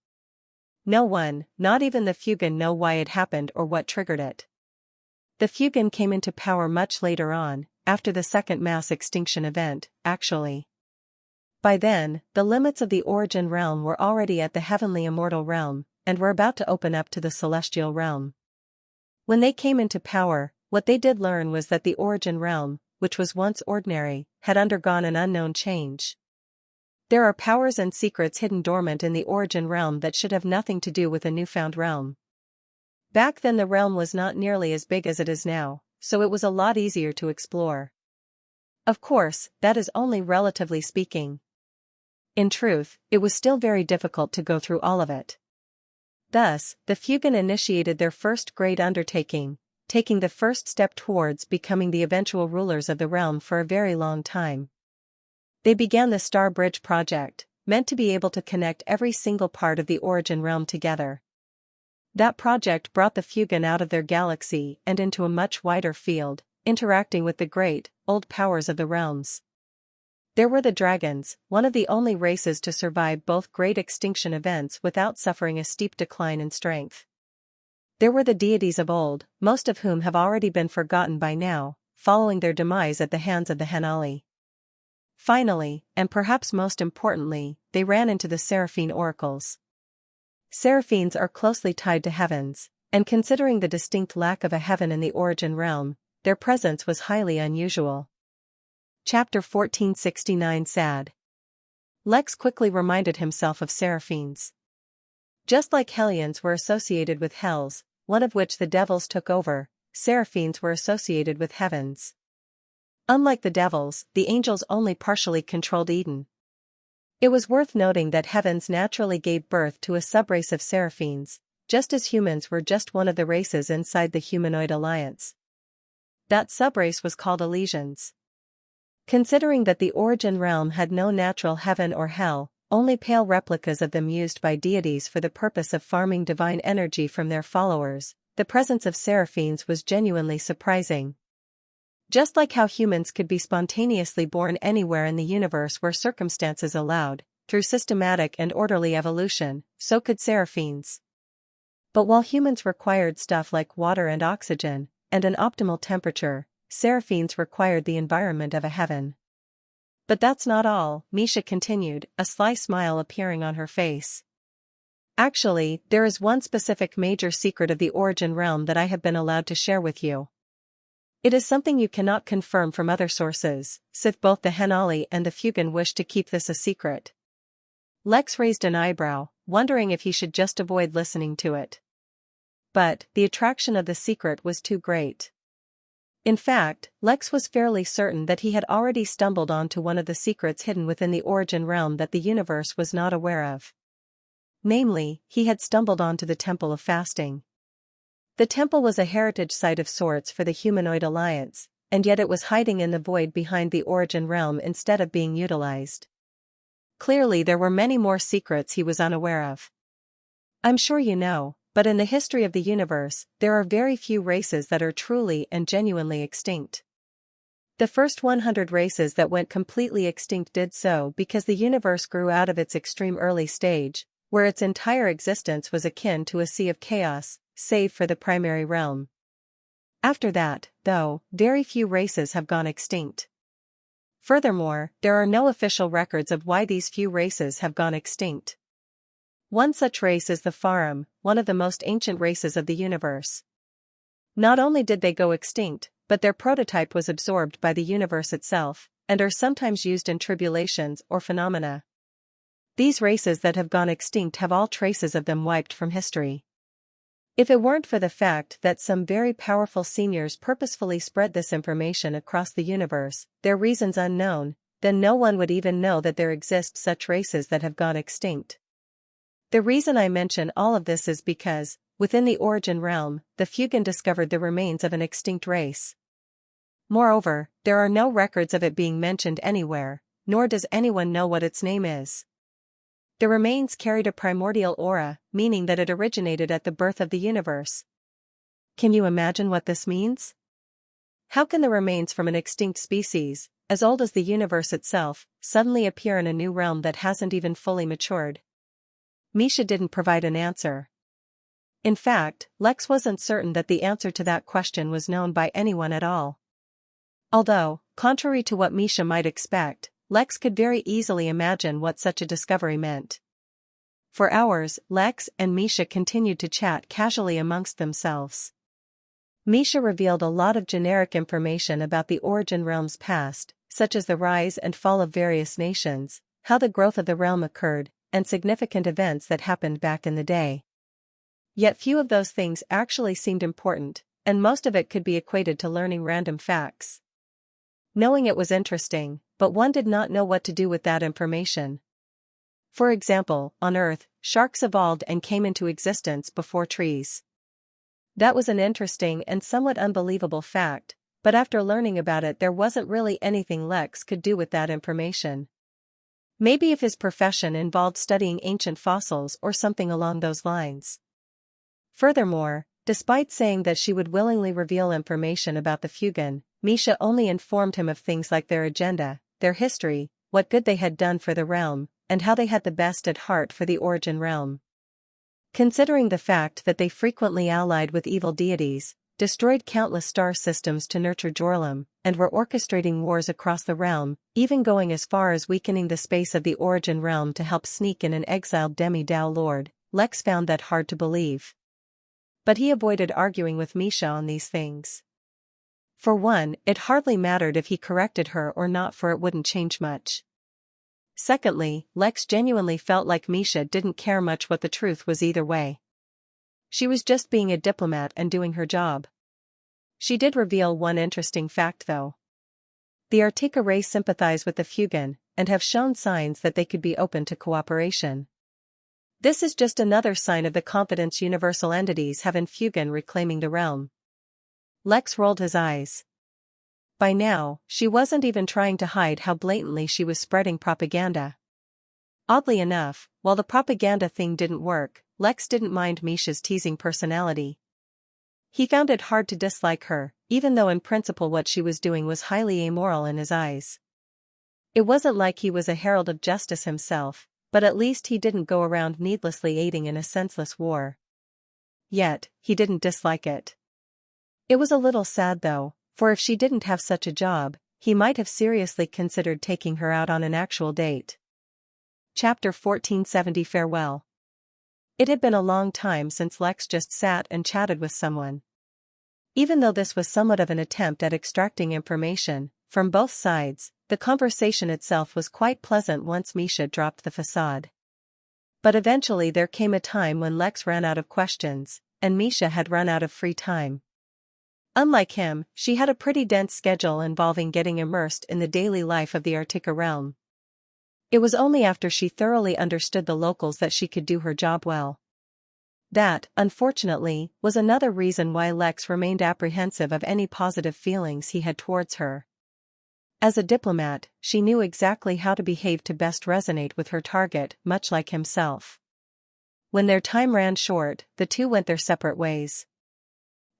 A: No one, not even the Fugen, know why it happened or what triggered it. The Fugen came into power much later on, after the Second Mass Extinction event, actually. By then, the limits of the origin realm were already at the heavenly immortal realm, and were about to open up to the celestial realm. When they came into power, what they did learn was that the origin realm, which was once ordinary, had undergone an unknown change. There are powers and secrets hidden dormant in the origin realm that should have nothing to do with a newfound realm. Back then the realm was not nearly as big as it is now, so it was a lot easier to explore. Of course, that is only relatively speaking. In truth, it was still very difficult to go through all of it. Thus, the Fugen initiated their first great undertaking, taking the first step towards becoming the eventual rulers of the realm for a very long time. They began the Star Bridge project, meant to be able to connect every single part of the origin realm together. That project brought the Fugen out of their galaxy and into a much wider field, interacting with the great, old powers of the realms. There were the dragons, one of the only races to survive both great extinction events without suffering a steep decline in strength. There were the deities of old, most of whom have already been forgotten by now, following their demise at the hands of the Henali. Finally, and perhaps most importantly, they ran into the Seraphine oracles. Seraphines are closely tied to heavens, and considering the distinct lack of a heaven in the origin realm, their presence was highly unusual. Chapter 1469 Sad. Lex quickly reminded himself of Seraphines. Just like Hellions were associated with hells, one of which the devils took over, Seraphines were associated with heavens. Unlike the devils, the angels only partially controlled Eden. It was worth noting that heavens naturally gave birth to a subrace of Seraphines, just as humans were just one of the races inside the humanoid alliance. That subrace was called Elysians. Considering that the origin realm had no natural heaven or hell, only pale replicas of them used by deities for the purpose of farming divine energy from their followers, the presence of Seraphines was genuinely surprising. Just like how humans could be spontaneously born anywhere in the universe where circumstances allowed, through systematic and orderly evolution, so could Seraphines. But while humans required stuff like water and oxygen, and an optimal temperature, Seraphines required the environment of a heaven. But that's not all, Misha continued, a sly smile appearing on her face. Actually, there is one specific major secret of the origin realm that I have been allowed to share with you. It is something you cannot confirm from other sources, since both the Henali and the Fugan wish to keep this a secret. Lex raised an eyebrow, wondering if he should just avoid listening to it. But the attraction of the secret was too great. In fact, Lex was fairly certain that he had already stumbled onto one of the secrets hidden within the origin realm that the universe was not aware of. Namely, he had stumbled onto the Temple of Fasting. The temple was a heritage site of sorts for the humanoid alliance, and yet it was hiding in the void behind the origin realm instead of being utilized. Clearly there were many more secrets he was unaware of. I'm sure you know, but in the history of the universe, there are very few races that are truly and genuinely extinct. The first 100 races that went completely extinct did so because the universe grew out of its extreme early stage, where its entire existence was akin to a sea of chaos, save for the primary realm. After that, though, very few races have gone extinct. Furthermore, there are no official records of why these few races have gone extinct. One such race is the Farum, one of the most ancient races of the universe. Not only did they go extinct, but their prototype was absorbed by the universe itself, and are sometimes used in tribulations or phenomena. These races that have gone extinct have all traces of them wiped from history. If it weren't for the fact that some very powerful seniors purposefully spread this information across the universe, their reasons unknown, then no one would even know that there exist such races that have gone extinct. The reason I mention all of this is because, within the origin realm, the Fugan discovered the remains of an extinct race. Moreover, there are no records of it being mentioned anywhere, nor does anyone know what its name is. The remains carried a primordial aura, meaning that it originated at the birth of the universe. Can you imagine what this means? How can the remains from an extinct species, as old as the universe itself, suddenly appear in a new realm that hasn't even fully matured? Misha didn't provide an answer. In fact, Lex wasn't certain that the answer to that question was known by anyone at all. Although, contrary to what Misha might expect, Lex could very easily imagine what such a discovery meant. For hours, Lex and Misha continued to chat casually amongst themselves. Misha revealed a lot of generic information about the origin realm's past, such as the rise and fall of various nations, how the growth of the realm occurred, and significant events that happened back in the day. Yet few of those things actually seemed important, and most of it could be equated to learning random facts. Knowing it was interesting, but one did not know what to do with that information. For example, on Earth, sharks evolved and came into existence before trees. That was an interesting and somewhat unbelievable fact, but after learning about it there wasn't really anything Lex could do with that information. Maybe if his profession involved studying ancient fossils or something along those lines. Furthermore, despite saying that she would willingly reveal information about the Fugan, Misha only informed him of things like their agenda, their history, what good they had done for the realm, and how they had the best at heart for the origin realm. Considering the fact that they frequently allied with evil deities, destroyed countless star systems to nurture Jorlum, and were orchestrating wars across the realm, even going as far as weakening the space of the Origin realm to help sneak in an exiled demi-Dao lord. Lex found that hard to believe. But he avoided arguing with Misha on these things. For one, it hardly mattered if he corrected her or not, for it wouldn't change much. Secondly, Lex genuinely felt like Misha didn't care much what the truth was either way. She was just being a diplomat and doing her job. She did reveal one interesting fact though. The Artika race sympathize with the Fugan, and have shown signs that they could be open to cooperation. This is just another sign of the confidence universal entities have in Fugan reclaiming the realm. Lex rolled his eyes. By now, she wasn't even trying to hide how blatantly she was spreading propaganda. Oddly enough, while the propaganda thing didn't work, Lex didn't mind Misha's teasing personality. He found it hard to dislike her, even though in principle what she was doing was highly amoral in his eyes. It wasn't like he was a herald of justice himself, but at least he didn't go around needlessly aiding in a senseless war. Yet, he didn't dislike it. It was a little sad though, for if she didn't have such a job, he might have seriously considered taking her out on an actual date. Chapter 1470 Farewell. It had been a long time since Lex just sat and chatted with someone. Even though this was somewhat of an attempt at extracting information from both sides, the conversation itself was quite pleasant once Misha dropped the facade. But eventually there came a time when Lex ran out of questions, and Misha had run out of free time. Unlike him, she had a pretty dense schedule involving getting immersed in the daily life of the Artika realm. It was only after she thoroughly understood the locals that she could do her job well. That, unfortunately, was another reason why Lex remained apprehensive of any positive feelings he had towards her. As a diplomat, she knew exactly how to behave to best resonate with her target, much like himself. When their time ran short, the two went their separate ways.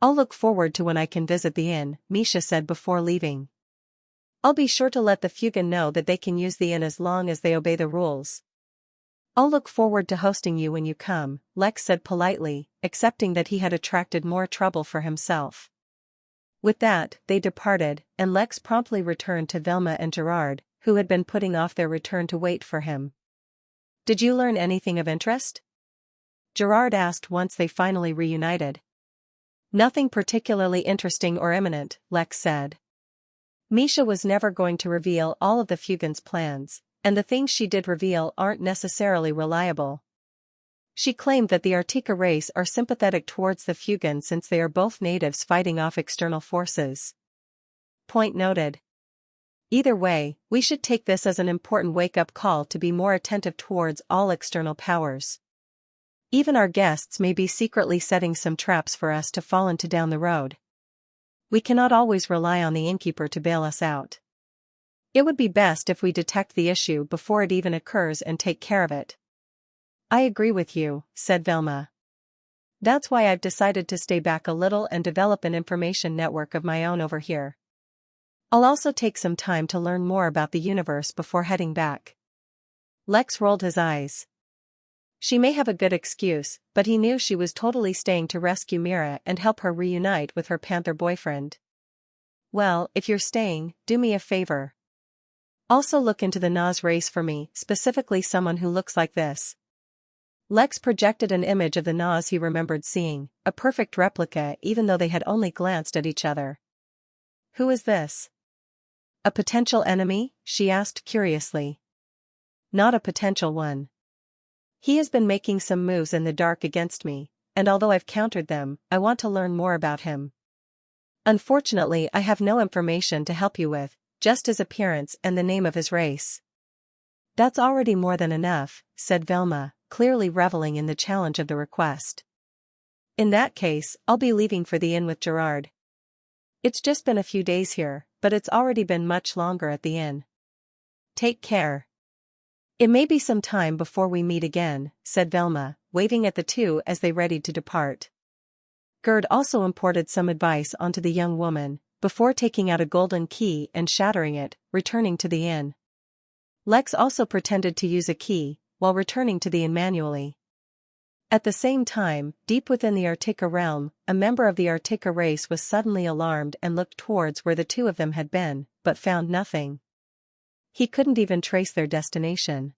A: "I'll look forward to when I can visit the inn," Misha said before leaving. "I'll be sure to let the Fugan know that they can use the inn as long as they obey the rules." "I'll look forward to hosting you when you come," Lex said politely, accepting that he had attracted more trouble for himself. With that, they departed, and Lex promptly returned to Velma and Gerard, who had been putting off their return to wait for him. "Did you learn anything of interest?" Gerard asked once they finally reunited. "Nothing particularly interesting or imminent," Lex said. Misha was never going to reveal all of the Fugan's plans, and the things she did reveal aren't necessarily reliable. She claimed that the Artika race are sympathetic towards the Fugan since they are both natives fighting off external forces. Point noted. Either way, we should take this as an important wake-up call to be more attentive towards all external powers. Even our guests may be secretly setting some traps for us to fall into down the road. We cannot always rely on the Innkeeper to bail us out. It would be best if we detect the issue before it even occurs and take care of it." "I agree with you," said Velma. "That's why I've decided to stay back a little and develop an information network of my own over here. I'll also take some time to learn more about the universe before heading back." Lex rolled his eyes. She may have a good excuse, but he knew she was totally staying to rescue Mira and help her reunite with her panther boyfriend. "Well, if you're staying, do me a favor. Also look into the Nas race for me, specifically someone who looks like this." Lex projected an image of the Nas he remembered seeing, a perfect replica even though they had only glanced at each other. "Who is this?" "A potential enemy?" she asked curiously. "Not a potential one. He has been making some moves in the dark against me, and although I've countered them, I want to learn more about him. Unfortunately, I have no information to help you with, just his appearance and the name of his race." "That's already more than enough," said Velma, clearly reveling in the challenge of the request. "In that case, I'll be leaving for the inn with Gerard. It's just been a few days here, but it's already been much longer at the inn. Take care. It may be some time before we meet again," said Velma, waving at the two as they readied to depart. Gerd also imparted some advice onto the young woman, before taking out a golden key and shattering it, returning to the inn. Lex also pretended to use a key, while returning to the inn manually. At the same time, deep within the Artica realm, a member of the Artica race was suddenly alarmed and looked towards where the two of them had been, but found nothing. He couldn't even trace their destination.